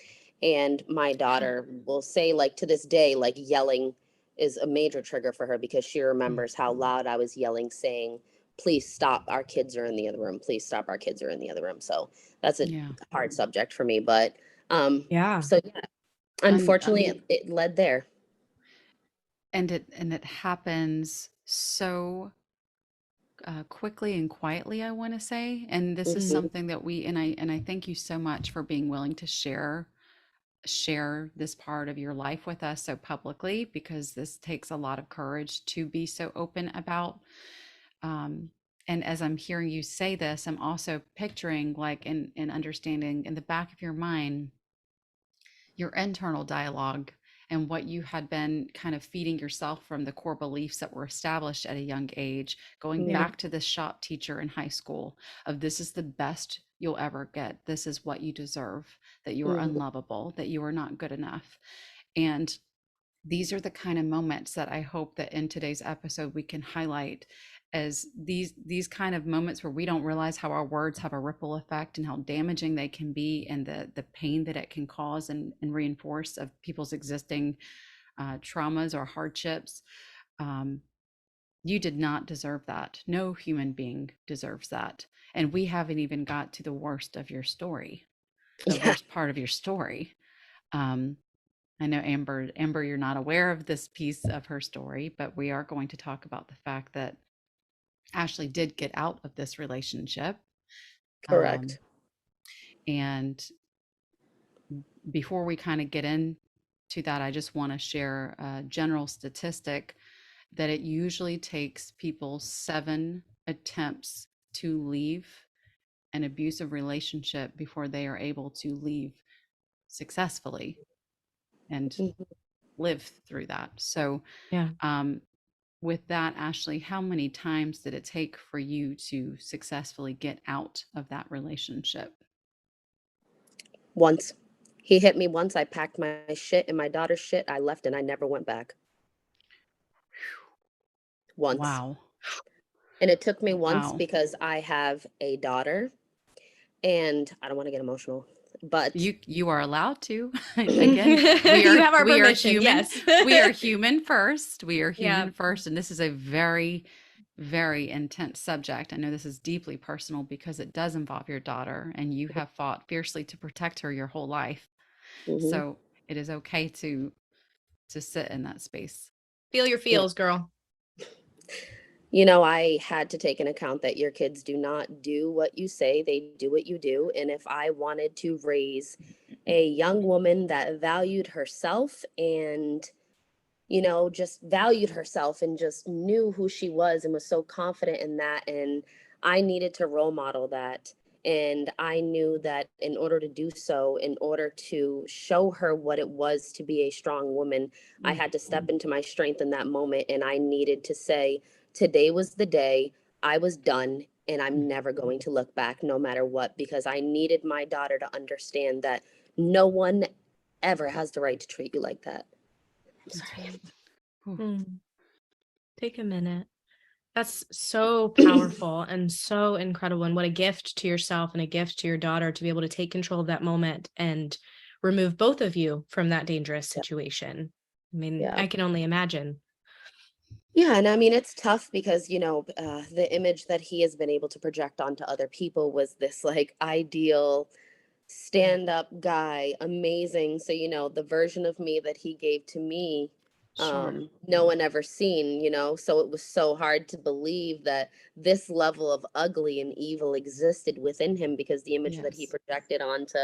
And my daughter will say like to this day, like yelling is a major trigger for her because she remembers how loud I was yelling, saying, please stop, our kids are in the other room, please stop, our kids are in the other room. So that's a hard subject for me, but so yeah, unfortunately it led there. And it happens so quickly and quietly, I want to say. And this is something that I thank you so much for being willing to share this part of your life with us so publicly, because this takes a lot of courage to be so open about. And as I'm hearing you say this, I'm also picturing like in understanding in the back of your mind your internal dialogue and what you had been kind of feeding yourself from the core beliefs that were established at a young age, going back to the shop teacher in high school of, this is the best you'll ever get, this is what you deserve, that you are unlovable, that you are not good enough. And these are the kind of moments that I hope that in today's episode we can highlight as these kind of moments where we don't realize how our words have a ripple effect and how damaging they can be, and the pain that it can cause and reinforce of people's existing traumas or hardships. You did not deserve that. No human being deserves that. And we haven't even got to the worst of your story, the worst part of your story. I know Amber, you're not aware of this piece of her story, but we are going to talk about the fact that Ashlee did get out of this relationship. Correct. And before we kind of get into that, I just want to share a general statistic that it usually takes people 7 attempts to leave an abusive relationship before they are able to leave successfully and live through that. So, with that, Ashlee, how many times did it take for you to successfully get out of that relationship? Once. He hit me once. I packed my shit and my daughter's shit. I left and I never went back. Once. Wow. And it took me once Wow. because I have a daughter, and I don't want to get emotional, but you are allowed to. Again, you have our we permission. Are human. Yes. We are human first. We are human first. And this is a very, very intense subject. I know this is deeply personal because it does involve your daughter, and you have fought fiercely to protect her your whole life. So it is okay to sit in that space. Feel your feels, girl. I had to take an account that your kids do not do what you say, they do what you do. And if I wanted to raise a young woman that valued herself and, just valued herself and just knew who she was and was so confident in that, and I needed to role model that. And I knew that in order to do so, in order to show her what it was to be a strong woman, I had to step into my strength in that moment. And I needed to say, today was the day, I was done, and I'm never going to look back no matter what, because I needed my daughter to understand that no one ever has the right to treat you like that. I'm sorry. Take a minute. That's so powerful and so incredible. And what a gift to yourself and a gift to your daughter to be able to take control of that moment and remove both of you from that dangerous situation. I mean, I can only imagine. Yeah, and I mean, it's tough because, the image that he has been able to project onto other people was this like ideal stand-up guy, amazing. So, the version of me that he gave to me, Sure. no one ever seen, so it was so hard to believe that this level of ugly and evil existed within him, because the image that he Yes. projected onto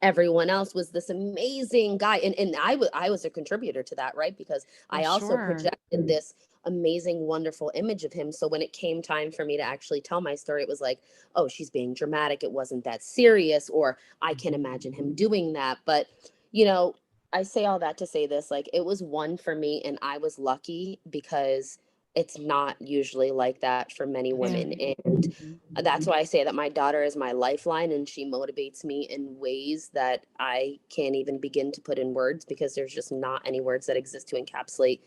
everyone else was this amazing guy. And I was a contributor to that, right? Because Well, I also sure. projected this amazing, wonderful image of him. So when it came time for me to actually tell my story, it was like, oh, she's being dramatic. It wasn't that serious, or I can imagine him doing that. But, you know, I say all that to say this, like, it was one for me, and I was lucky because it's not usually like that for many Yeah. women. And Mhm. that's why I say that my daughter is my lifeline, and she motivates me in ways that I can't even begin to put in words, because there's just not any words that exist to encapsulate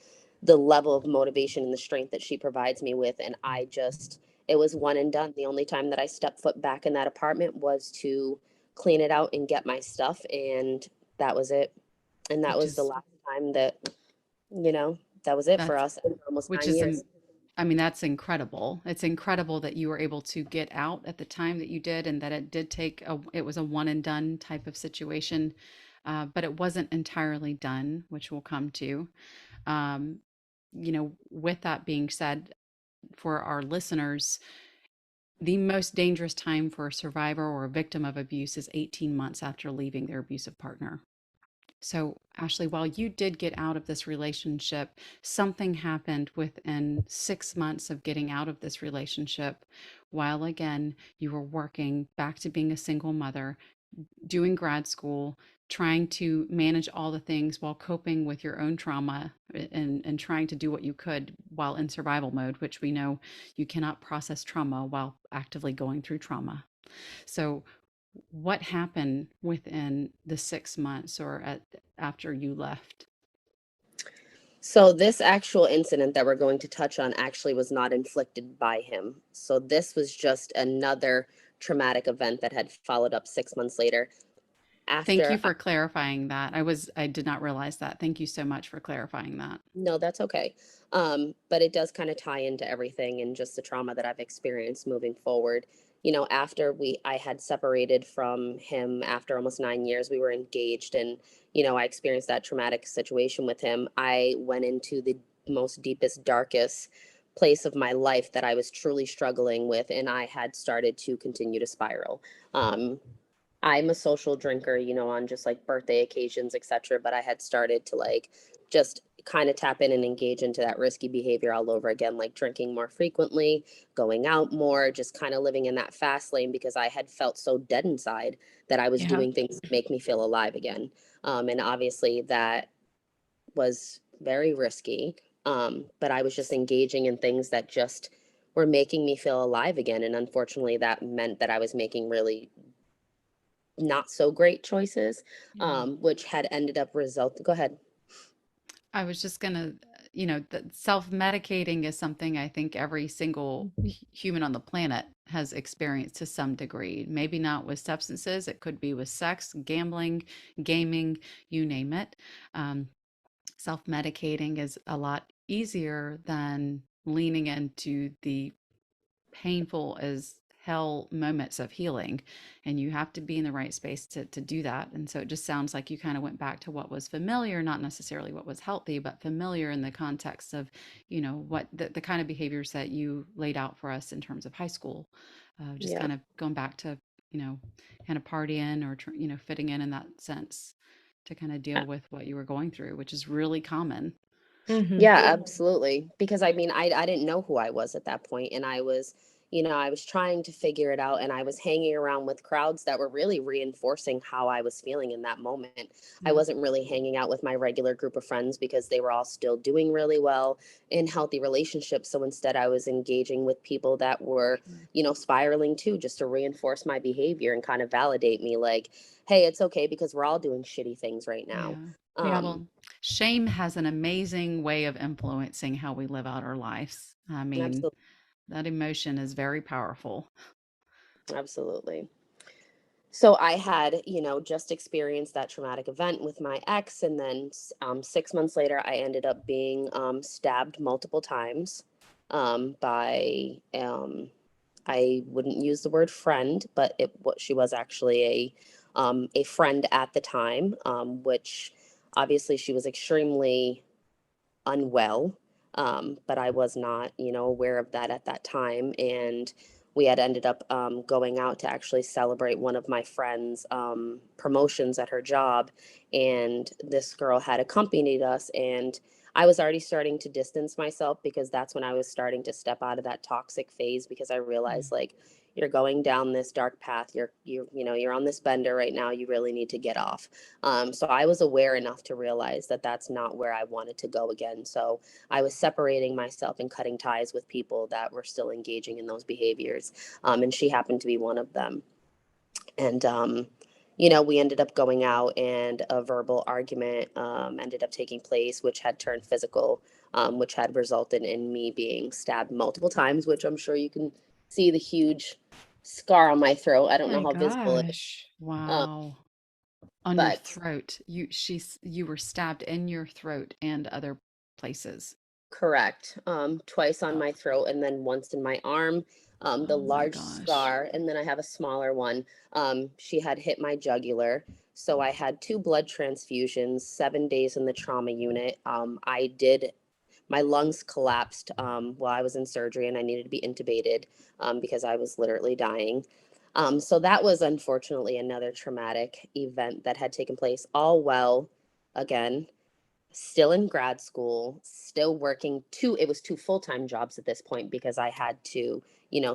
the level of motivation and the strength that she provides me with. And it was one and done. The only time that I stepped foot back in that apartment was to clean it out and get my stuff. And that was it. And that Which was the is last time that, that was it for that's us for almost which 9 is years. I mean, that's incredible. It's incredible that you were able to get out at the time that you did, and that it was a one and done type of situation. But it wasn't entirely done, which we'll come to. Um, with that being said, for our listeners, the most dangerous time for a survivor or a victim of abuse is 18 months after leaving their abusive partner. So, Ashlee, while you did get out of this relationship, something happened within 6 months of getting out of this relationship, while again, you were working back to being a single mother, doing grad school, trying to manage all the things while coping with your own trauma, and trying to do what you could while in survival mode, which we know you cannot process trauma while actively going through trauma. So, what happened within the 6 months after you left? So this actual incident that we're going to touch on actually was not inflicted by him. So this was just another traumatic event that had followed up 6 months later. Thank you After for clarifying that. I did not realize that. Thank you so much for clarifying that. No, that's okay. But it does kind of tie into everything and just the trauma that I've experienced moving forward. After I had separated from him after almost 9 years, we were engaged, and, I experienced that traumatic situation with him. I went into the most deepest, darkest place of my life that I was truly struggling with, and I had started to continue to spiral. Um, I'm a social drinker, on just like birthday occasions, etc. But I had started to like just kind of tap in and engage into that risky behavior all over again, like drinking more frequently, going out more, just kind of living in that fast lane, because I had felt so dead inside that I was Yeah. doing things to make me feel alive again. And obviously that was very risky. But I was just engaging in things that just were making me feel alive again. And unfortunately, that meant that I was making really not so great choices, Yeah. which had ended up result. Go ahead. I was just gonna, self-medicating is something I think every single human on the planet has experienced to some degree. Maybe not with substances, it could be with sex, gambling, gaming, you name it. Um, Self-medicating is a lot easier than leaning into the painful as hell moments of healing, and you have to be in the right space to do that. And so it just sounds like you kind of went back to what was familiar, not necessarily what was healthy, but familiar in the context of, what the kind of behaviors that you laid out for us in terms of high school, just Yeah. kind of going back to, kind of partying or fitting in that sense, to kind of deal with what you were going through, which is really common. Hmm. Yeah, absolutely. Because I mean, I didn't know who I was at that point, and I was trying to figure it out, and I was hanging around with crowds that were really reinforcing how I was feeling in that moment. I Yeah. wasn't really hanging out with my regular group of friends because they were all still doing really well in healthy relationships. So instead, I was engaging with people that were, Sure. spiraling too, just to reinforce my behavior and kind of validate me, like, hey, it's okay because we're all doing shitty things right now. Yeah. Yeah. Um, Well, shame has an amazing way of influencing how we live out our lives. I mean, absolutely. that emotion is very powerful. Absolutely. So I had, just experienced that traumatic event with my ex, and then 6 months later, I ended up being stabbed multiple times by I wouldn't use the word friend, but what she was actually a friend at the time, which obviously she was extremely unwell. But I was not, aware of that at that time. And we had ended up going out to actually celebrate one of my friend's promotions at her job. And this girl had accompanied us. And I was already starting to distance myself because that's when I was starting to step out of that toxic phase because I realized like, you're going down this dark path. You're on this bender right now. You really need to get off. So I was aware enough to realize that that's not where I wanted to go again. So I was separating myself and cutting ties with people that were still engaging in those behaviors. And she happened to be one of them. And, we ended up going out and a verbal argument ended up taking place, which had turned physical, which had resulted in me being stabbed multiple times, which I'm sure you can see the huge scar on my throat. I don't know My how visible it is. gosh. Wow. On your But throat. You were stabbed in your throat and other places. correct. Twice on Oh, my throat and then once in my arm. The oh my large gosh. scar, and then I have a smaller one. She had hit my jugular. So I had 2 blood transfusions, 7 days in the trauma unit. My lungs collapsed while I was in surgery and I needed to be intubated because I was literally dying. So that was unfortunately another traumatic event that had taken place, all well, again, still in grad school, still working it was 2 full-time jobs at this point because I had to,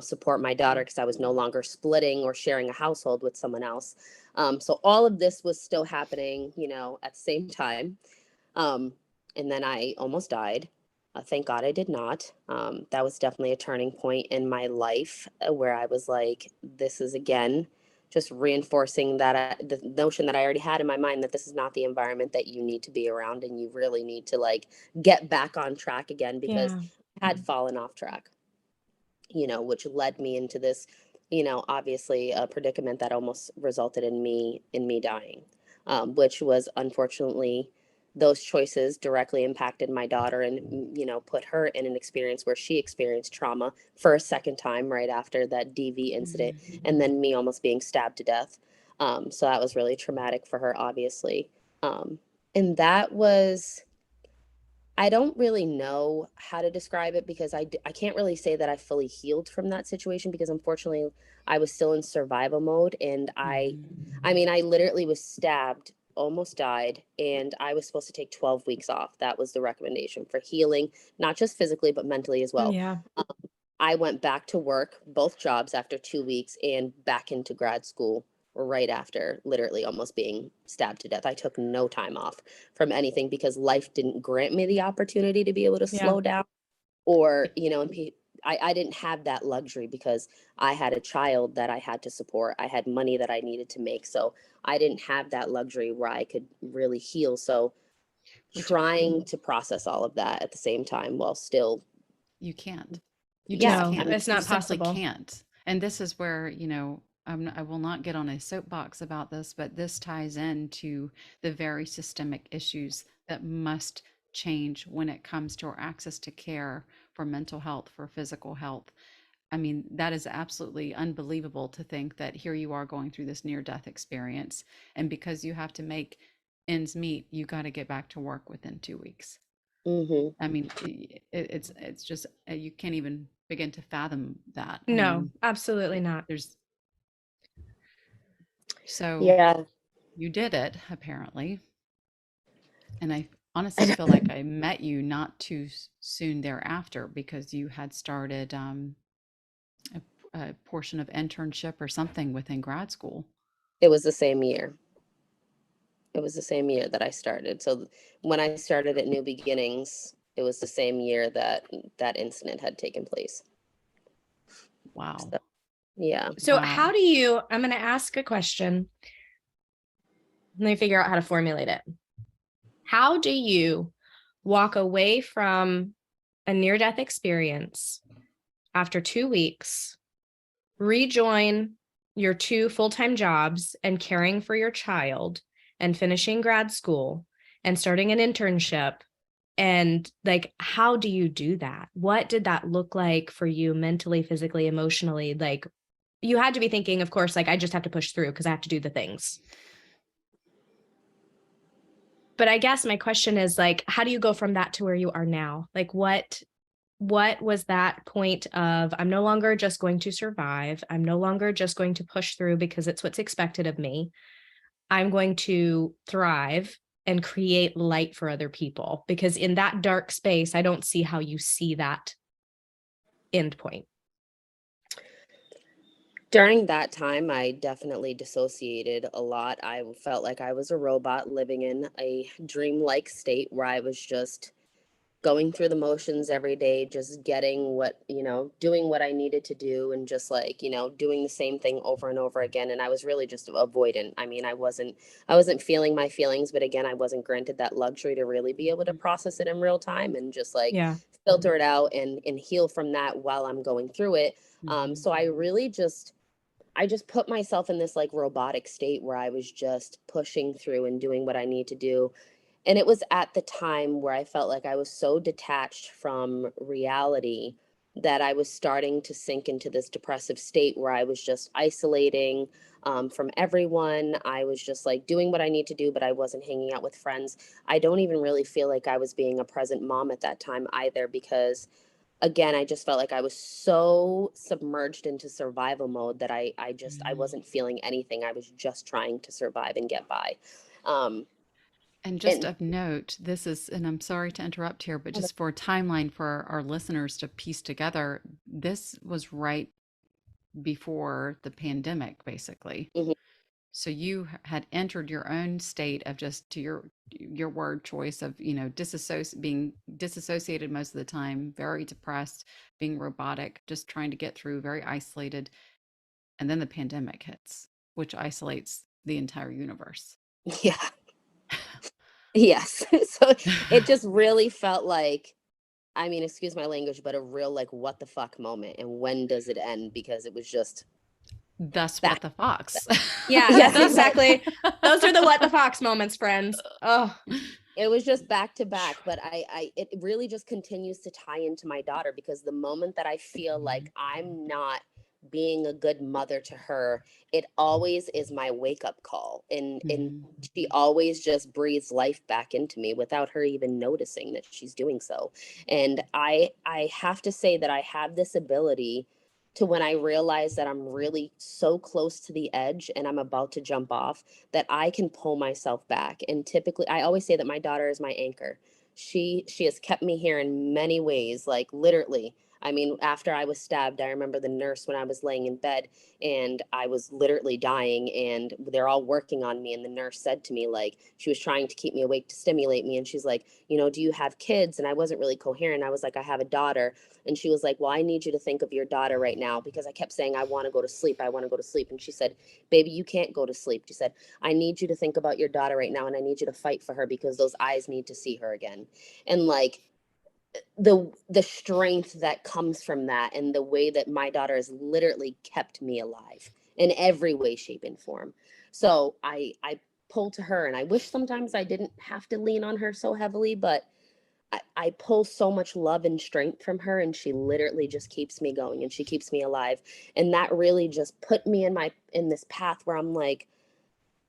support my daughter because I was no longer splitting or sharing a household with someone else. So all of this was still happening, at the same time. Um, and then I almost died. Thank God I did not. That was definitely a turning point in my life where I was like, this is again just reinforcing that the notion that I already had in my mind that this is not the environment that you need to be around and you really need to like get back on track again because Yeah. I had fallen off track, which led me into this, obviously a predicament that almost resulted in me dying, which was unfortunately those choices directly impacted my daughter and put her in an experience where she experienced trauma for a second time right after that DV incident, and then me almost being stabbed to death. So that was really traumatic for her, obviously. And that was I don't really know how to describe it because I can't really say that I fully healed from that situation because unfortunately I was still in survival mode and I mean I literally was stabbed, almost died, and I was supposed to take 12 weeks off. That was the recommendation for healing, not just physically but mentally as well. Yeah. I went back to work, both jobs after 2 weeks, and back into grad school right after literally almost being stabbed to death. I took no time off from anything because life didn't grant me the opportunity to be able to Yeah. slow down or, I didn't have that luxury because I had a child that I had to support. I had money that I needed to make. So I didn't have that luxury where I could really heal. So Which trying to process all of that at the same time while still, you can't. You just yeah, No, I mean, can't. it's You not simply possible. can't. And this is where, I will not get on a soapbox about this, but this ties into the very systemic issues that must change when it comes to our access to care for mental health, for physical health. I mean, that is absolutely unbelievable to think that here you are going through this near death experience. And because you have to make ends meet, you got to get back to work within 2 weeks. mhm. I mean, it's just you can't even begin to fathom that. I No, mean, absolutely not. there's so Yeah. you did it apparently, and I honestly feel like I met you not too soon thereafter because you had started a portion of internship or something within grad school. It was the same year. It was the same year that I started. So when I started at New Beginnings, it was the same year that that incident had taken place. Wow. So, yeah. So Wow. I'm going to ask a question. Let me figure out how to formulate it. How do you walk away from a near-death experience after 2 weeks, rejoin your 2 full-time jobs and caring for your child and finishing grad school and starting an internship? And like, how do you do that? What did that look like for you mentally, physically, emotionally? Like, you had to be thinking, of course, like, I just have to push through because I have to do the things. But I guess my question is, like, how do you go from that to where you are now? Like, what was that point of, I'm no longer just going to survive. I'm no longer just going to push through because it's what's expected of me. I'm going to thrive and create light for other people, because in that dark space, I don't see how you see that end point. During that time, I definitely dissociated a lot. I felt like I was a robot living in a dreamlike state where I was just going through the motions every day, just getting what, doing what I needed to do, and just like, doing the same thing over and over again. And I was really just avoidant. I mean, I wasn't feeling my feelings, but again, I wasn't granted that luxury to really be able to process it in real time and just like Yeah. filter it out and heal from that while I'm going through it. So I just put myself in this like robotic state where I was just pushing through and doing what I need to do. And it was at the time where I felt like I was so detached from reality that I was starting to sink into this depressive state where I was just isolating from everyone. I was just like doing what I need to do, but I wasn't hanging out with friends. I don't even really feel like I was being a present mom at that time either, because again, I just felt like I was so submerged into survival mode that I wasn't feeling anything. I was just trying to survive and get by. And just And of note, and I'm sorry to interrupt here, but just for a timeline for our listeners to piece together, this was right before the pandemic, basically. Mhm. So you had entered your own state of, just to your word choice of, being disassociated most of the time, very depressed, being robotic, just trying to get through, very isolated. And then the pandemic hits, which isolates the entire universe. Yeah. Yes. So it just really felt like, I mean, excuse my language, but a real like what the fuck moment. And when does it end? Because it was just Thus, back. what the fox? Yeah, Yes, that's exactly. exactly. Those are the what the fox moments, friends. Oh, It was just back to back, but it really just continues to tie into my daughter, because the moment that I feel like I'm not being a good mother to her, it always is my wake up call, and Mhm. she always just breathes life back into me without her even noticing that she's doing so. And I have to say that I have this ability to, when I realize that I'm really so close to the edge and I'm about to jump off, that I can pull myself back. And typically, I always say that my daughter is my anchor. She has kept me here in many ways, like literally. I mean, after I was stabbed, I remember the nurse when I was laying in bed and I was literally dying, and they're all working on me, and the nurse said to me, like, she was trying to keep me awake to stimulate me, and she's like, do you have kids? And I wasn't really coherent. I was like, I have a daughter. And she was like, well, I need you to think of your daughter right now, because I kept saying, I want to go to sleep. I want to go to sleep. And she said, baby, you can't go to sleep. She said, I need you to think about your daughter right now, and I need you to fight for her, because those eyes need to see her again. And like the strength that comes from that, and the way that my daughter has literally kept me alive in every way, shape, and form. So I pull to her, and I wish sometimes I didn't have to lean on her so heavily, but I pull so much love and strength from her, and she literally just keeps me going, and she keeps me alive. And that really just put me in this path where I'm like,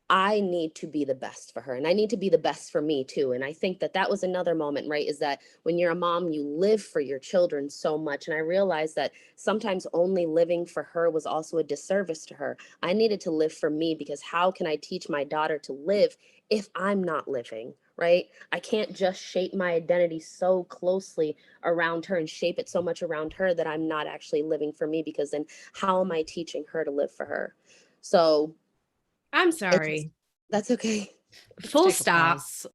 I need to be the best for her, and I need to be the best for me too. And I think that was another moment, right? Is that when you're a mom, you live for your children so much. And I realized that sometimes only living for her was also a disservice to her. I needed to live for me, because how can I teach my daughter to live if I'm not living? Right? I can't just shape my identity so closely around her and shape it so much around her that I'm not actually living for me, because then how am I teaching her to live for her? So I'm sorry. that's okay. Let's Full take a stop. pause.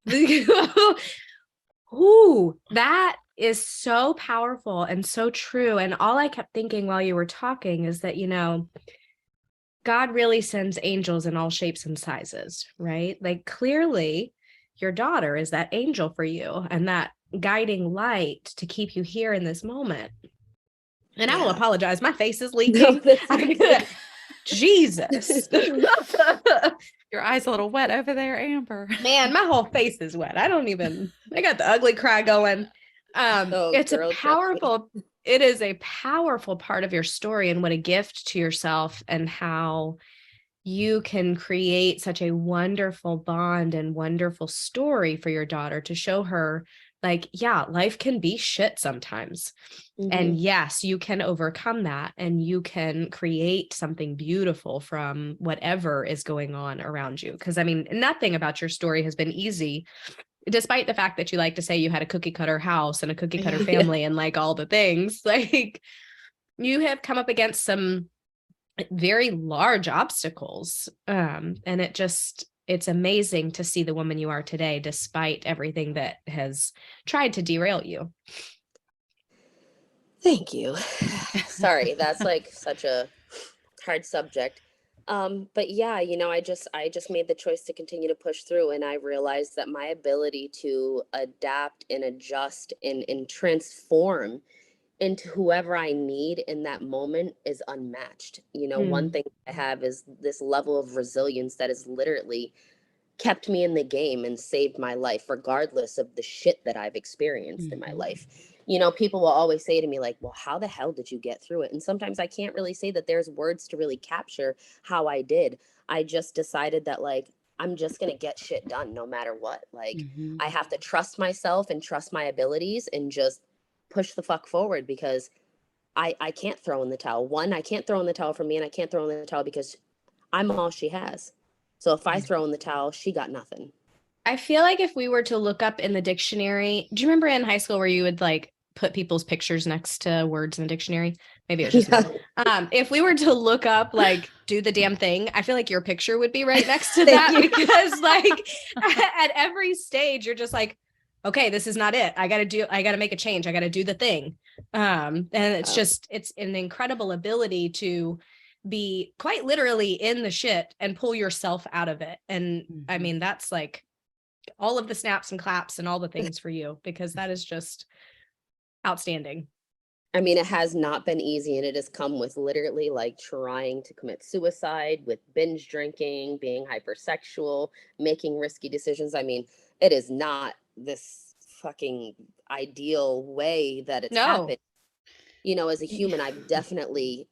Ooh, that is so powerful and so true. And all I kept thinking while you were talking is that, God really sends angels in all shapes and sizes, right? Like, clearly your daughter is that angel for you and that guiding light to keep you here in this moment. And I will Yeah. apologize. My face is No, leaking. that's okay. Jesus. Your eyes a little wet over there, Amber. Man, my whole face is wet. I got the ugly cry going. Oh, It's a girl, trust me. it is a powerful part of your story, and what a gift to yourself, and how you can create such a wonderful bond and wonderful story for your daughter to show her, like, yeah, life can be shit sometimes. And yes, you can overcome that, and you can create something beautiful from whatever is going on around you. Because I mean, nothing about your story has been easy, despite the fact that you like to say you had a cookie cutter house and a cookie cutter Yeah. family and like all the things. Like, you have come up against some very large obstacles. And it's amazing to see the woman you are today, despite everything that has tried to derail you. Thank you. Sorry, that's like such a hard subject. But yeah, I just made the choice to continue to push through, and I realized that my ability to adapt and adjust and transform into whoever I need in that moment is unmatched. One thing I have is this level of resilience that has literally kept me in the game and saved my life, regardless of the shit that I've experienced in my life. People will always say to me, like, well, how the hell did you get through it? And sometimes I can't really say that there's words to really capture how I did. I just decided that, like, I'm just going to get shit done no matter what. Like, I have to trust myself and trust my abilities and just push the fuck forward, because I can't throw in the towel. One, I can't throw in the towel for me, and I can't throw in the towel because I'm all she has. So if I throw in the towel, she got nothing. I feel like if we were to look up in the dictionary, do you remember in high school where you would like put people's pictures next to words in the dictionary? Maybe it was just me. If we were to look up like do the damn thing, I feel like your picture would be right next to that, because like at every stage you're just like, okay, this is not it. I got to make a change. I got to do the thing. And it's an incredible ability to be quite literally in the shit and pull yourself out of it. And I mean, that's like all of the snaps and claps and all the things for you, because that is just outstanding. I mean, it has not been easy, and it has come with literally like trying to commit suicide, with binge drinking, being hypersexual, making risky decisions. I mean, it is not this fucking ideal way that it's happened. As a human, I've definitely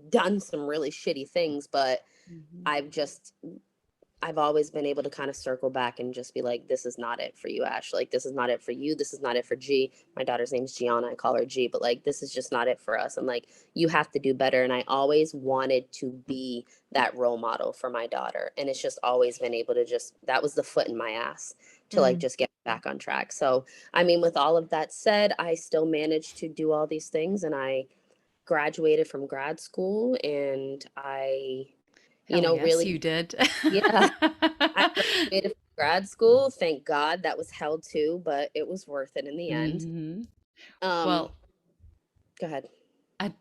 done some really shitty things, but I've always been able to kind of circle back and just be like, this is not it for you, Ash. Like, this is not it for you. This is not it for G. My daughter's name's Gianna. I call her G, but like, this is just not it for us. And like, you have to do better. And I always wanted to be that role model for my daughter. And it's just always been able to that was the foot in my ass to like just get back on track. So, I mean, with all of that said, I still managed to do all these things, and I graduated from grad school, and I Yes, really, you did. yeah, I graduated from grad school. Thank God. That was hell too, but it was worth it in the end. Well, Go ahead. I'm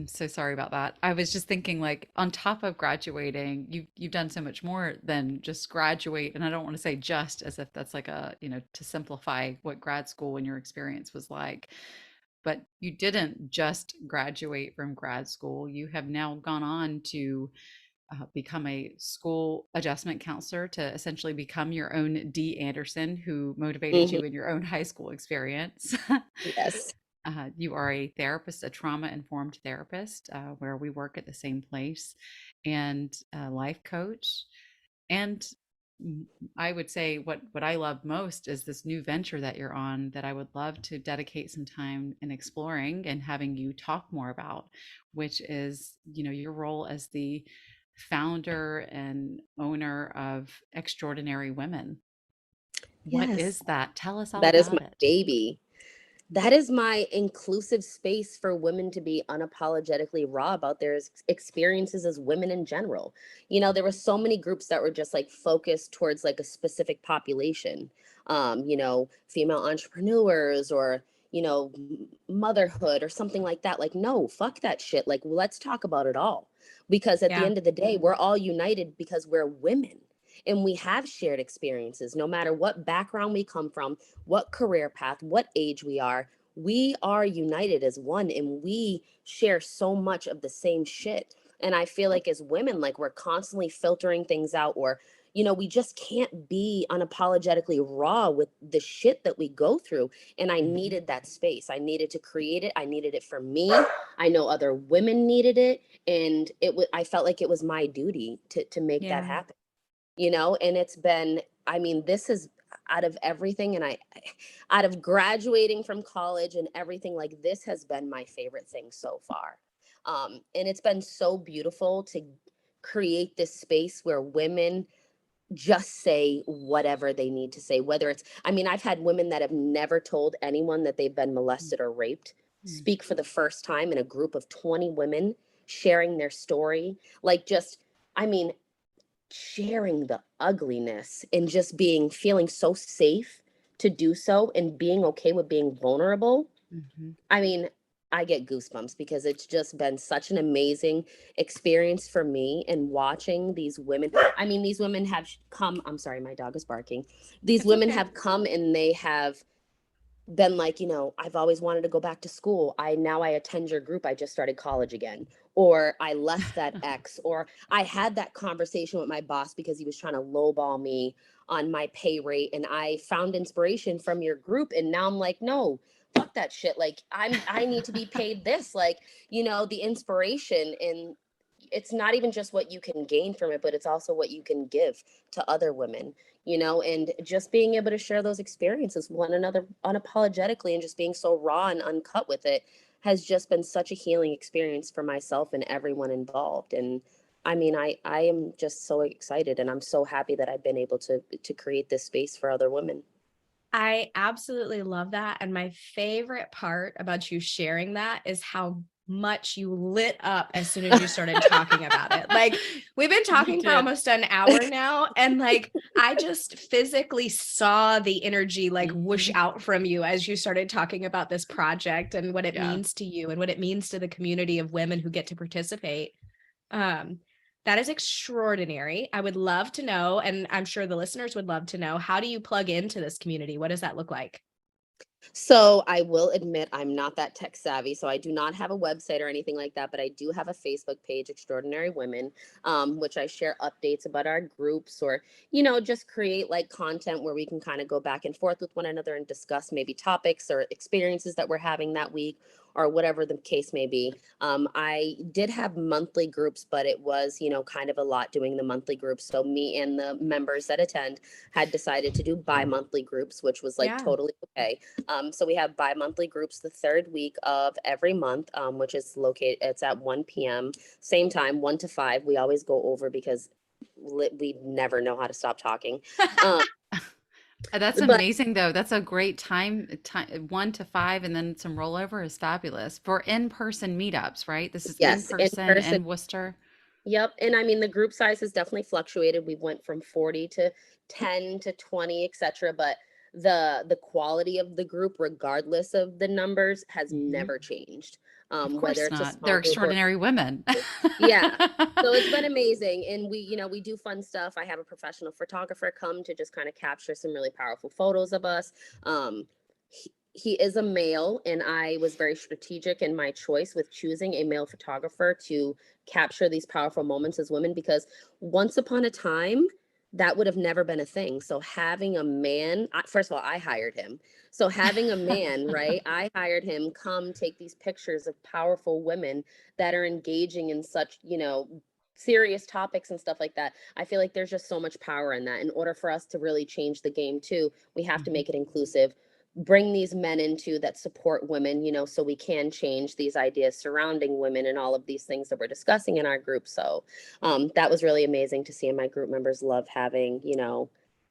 so sorry about that. I was just thinking, like, on top of graduating, you've done so much more than just graduate. And I don't want to say just, as if that's like to simplify what grad school and your experience was like. But you didn't just graduate from grad school. You have now gone on to become a school adjustment counselor, to essentially become your own D. Anderson, who motivated you in your own high school experience. Yes. You are a therapist, a trauma-informed therapist, where we work at the same place, and a life coach. And I would say what I love most is this new venture that you're on, that I would love to dedicate some time in exploring and having you talk more about, which is, your role as the founder and owner of Extraordinary Women. What Yes. is that? Tell us all That is about my it. baby. That is my inclusive space for women to be unapologetically raw about their experiences as women in general. There were so many groups that were just like focused towards like a specific population, female entrepreneurs, or, motherhood or something like that. Like, no, fuck that shit. Like, let's talk about it all. Because at the end of the day, we're all united because we're women. And we have shared experiences, no matter what background we come from, what career path, what age we are united as one, and we share so much of the same shit. And I feel like as women, like, we're constantly filtering things out, or we just can't be unapologetically raw with the shit that we go through. And I needed that space. I needed to create it. I needed it for me. I know other women needed it. And I felt like it was my duty to make that Yeah. happen, and it's been, I mean, this is out of everything. And out of graduating from college and everything, like, this has been my favorite thing so far. And it's been so beautiful to create this space where women just say whatever they need to say, whether it's, I mean, I've had women that have never told anyone that they've been molested or raped Mm. speak for the first time in a group of 20 women, sharing their story, like, just, I mean, sharing the ugliness and just feeling so safe to do so and being okay with being vulnerable. Mhm. I mean, I get goosebumps because it's just been such an amazing experience for me. And watching these women, I mean, these women have come, I'm sorry, my dog is barking. These It's women okay. have come and they have been like, I've always wanted to go back to school. I attend your group. I just started college again. Or I left that ex, or I had that conversation with my boss because he was trying to lowball me on my pay rate. And I found inspiration from your group. And now I'm like, no, fuck that shit. Like, I need to be paid this. Like, the inspiration. And it's not even just what you can gain from it, but it's also what you can give to other women, and just being able to share those experiences with one another unapologetically and just being so raw and uncut with it has just been such a healing experience for myself and everyone involved. And I mean, I am just so excited, and I'm so happy that I've been able to create this space for other women. I absolutely love that. And my favorite part about you sharing that is how much you lit up as soon as you started talking about it. Like, we've been You talking for did. almost an hour now. And like, I just physically saw the energy like whoosh Mhm. out from you as you started talking about this project and what it Yeah. means to you and what it means to the community of women who get to participate. Um, that is extraordinary. I would love to know, and I'm sure the listeners would love to know, how do you plug into this community? What does that look like? So I will admit I'm not that tech savvy, so I do not have a website or anything like that, but I do have a Facebook page, Extraordinary Women, which I share updates about our groups, or, just create like content where we can kind of go back and forth with one another and discuss maybe topics or experiences that we're having that week, or whatever the case may be. I did have monthly groups, but it was, kind of a lot doing the monthly groups. So me and the members that attend had decided to do bi-monthly groups, which was like Yeah. totally okay. So we have bi-monthly groups the third week of every month, which is located, it's at 1 p.m. Same time, 1 to 5. We always go over because we never know how to stop talking. Um, That's but amazing though. That's a great time 1 to 5 and then some rollover is fabulous for in-person meetups, right? This is in yes, in person person. in Worcester. Yep. And I mean, the group size has definitely fluctuated. We went from 40 to 10 to 20, etc. But the quality of the group, regardless of the numbers, has Mhm. never changed. Of Whether course it's a not. small They're group or extraordinary women. yeah. So it's been amazing. And we do fun stuff. I have a professional photographer come to just kind of capture some really powerful photos of us. He is a male, and I was very strategic in my choice with choosing a male photographer to capture these powerful moments as women, because once upon a time, that would have never been a thing. So having a man, first of all, I hired him. So having a man, right? I hired him come take these pictures of powerful women that are engaging in such, serious topics and stuff like that. I feel like there's just so much power in that. In order for us to really change the game too, we have to Mhm. make it inclusive, bring these men into that support women, so we can change these ideas surrounding women and all of these things that we're discussing in our group. So that was really amazing to see, and my group members love having,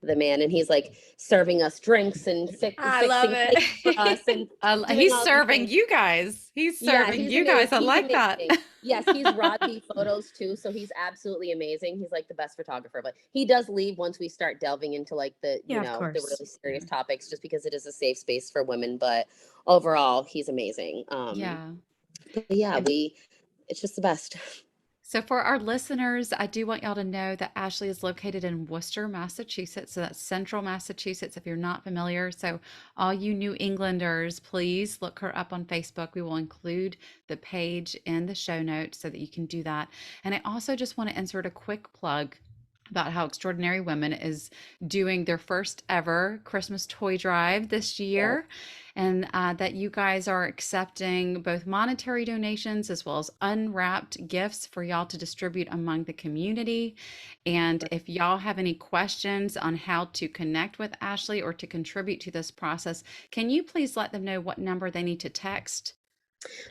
the man, and he's like serving us drinks and I love fixing plates for us it. and doing He's all these serving things. you guys. He's Yeah, serving he's you amazing. guys. I He's like that. amazing. Yes, he's Rodby photos too, so he's absolutely amazing. He's like the best photographer, but he does leave once we start delving into like Yeah, of the course. really serious topics, just because it is a safe space for women. But overall, he's amazing. Yeah. But yeah, And it's just the best. so, for our listeners, I do want y'all to know that Ashlee is located in Worcester, Massachusetts. So, that's central Massachusetts if you're not familiar. So, all you New Englanders, please look her up on Facebook. We will include the page in the show notes so that you can do that. And I also just want to insert a quick plug about how Extraordinary Women is doing their first ever Christmas toy drive this year, and that you guys are accepting both monetary donations as well as unwrapped gifts for y'all to distribute among the community. And if y'all have any questions on how to connect with Ashlee or to contribute to this process, can you please let them know what number they need to text?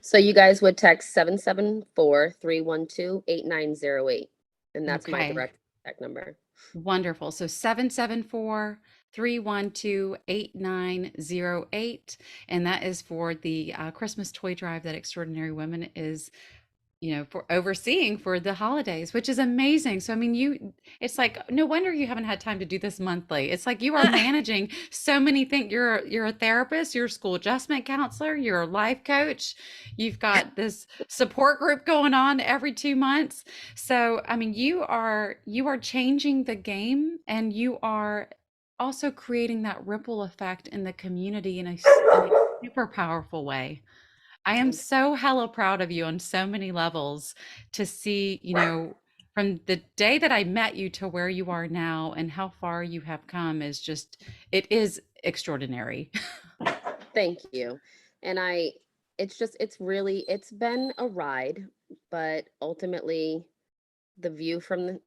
So you guys would text 774-312-8908. And that's my Okay. direct contact number. Wonderful. So 774-312-8908. And that is for the Christmas toy drive that Extraordinary Women is, for overseeing for the holidays, which is amazing. So, I mean, it's like, no wonder you haven't had time to do this monthly. It's like you are managing so many things. You're a therapist, you're a school adjustment counselor, you're a life coach. You've got this support group going on every 2 months. So, I mean, you are changing the game, and you are also creating that ripple effect in the community in a super powerful way. I am so hella proud of you on so many levels to see, from the day that I met you to where you are now and how far you have come it is extraordinary. Thank you. And it's been a ride, but ultimately the view from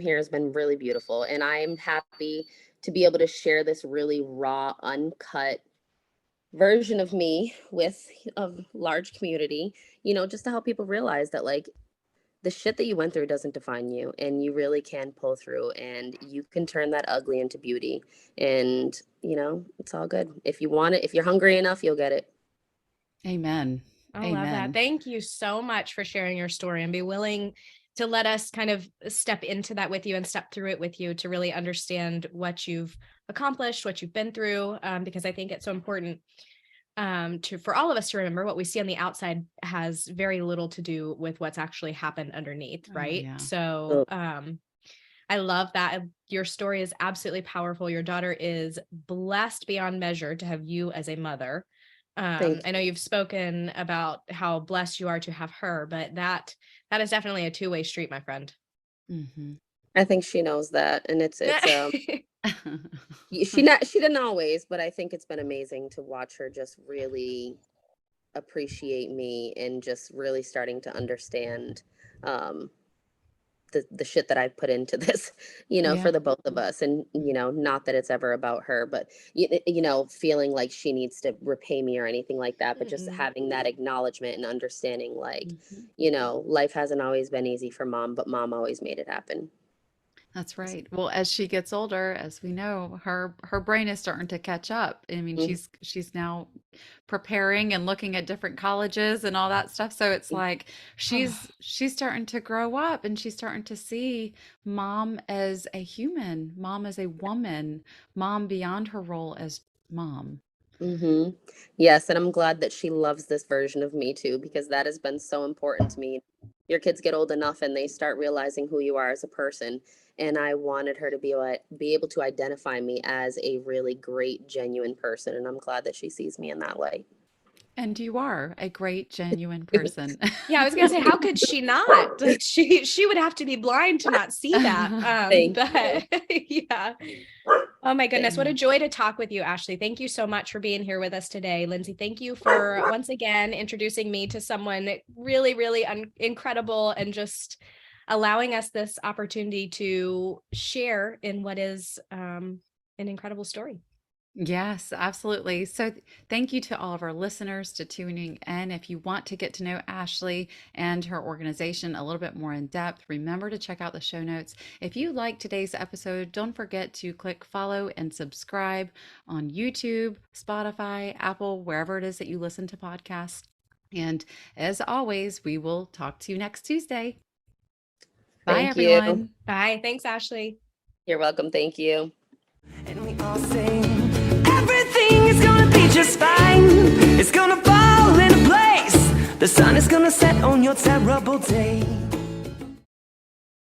here has been really beautiful. And I'm happy to be able to share this really raw, uncut version of me with a large community, just to help people realize that like the shit that you went through doesn't define you, and you really can pull through, and you can turn that ugly into beauty. And it's all good. If you want it, if you're hungry enough, you'll get it. Amen. I love that. Thank you so much for sharing your story and be willing to let us kind of step into that with you and step through it with you to really understand what you've accomplished, what you've been through, because I think it's so important for all of us to remember what we see on the outside has very little to do with what's actually happened underneath, right? Yeah. So I love that. Your story is absolutely powerful. Your daughter is blessed beyond measure to have you as a mother. I know you've spoken about how blessed you are to have her, but that is definitely a two-way street, my friend. Mm-hmm. I think she knows that, and it's she didn't always, but I think it's been amazing to watch her just really appreciate me and just really starting to understand the shit that I've put into this, for the both of us. And, not that it's ever about her, but, feeling like she needs to repay me or anything like that, but just having that acknowledgement and understanding, like, life hasn't always been easy for mom, but mom always made it happen. That's right. Well, as she gets older, as we know, her brain is starting to catch up. I mean, she's now preparing and looking at different colleges and all that stuff. So it's like she's starting to grow up, and she's starting to see mom as a human, mom as a woman, mom beyond her role as mom. Yes, and I'm glad that she loves this version of me too, because that has been so important to me. Your kids get old enough and they start realizing who you are as a person. And I wanted her to be able to identify me as a really great, genuine person. And I'm glad that she sees me in that way. And you are a great, genuine person. Yeah, I was gonna say, how could she not? Like she would have to be blind to not see that. Yeah. Oh my goodness, what a joy to talk with you, Ashlee. Thank you so much for being here with us today. Lindsay, thank you for once again introducing me to someone really, really incredible, and just allowing us this opportunity to share in what is an incredible story. Yes, absolutely. So thank you to all of our listeners to tuning in. If you want to get to know Ashlee and her organization a little bit more in depth, remember to check out the show notes. If you like today's episode, don't forget to click follow and subscribe on YouTube, Spotify, Apple, wherever it is that you listen to podcasts. And as always, we will talk to you next Tuesday. Bye, everyone. Bye. Thanks, Ashlee. You're welcome. Thank you. And we all sing, everything is gonna be just fine. It's gonna fall into place. The sun is gonna set on your terrible day.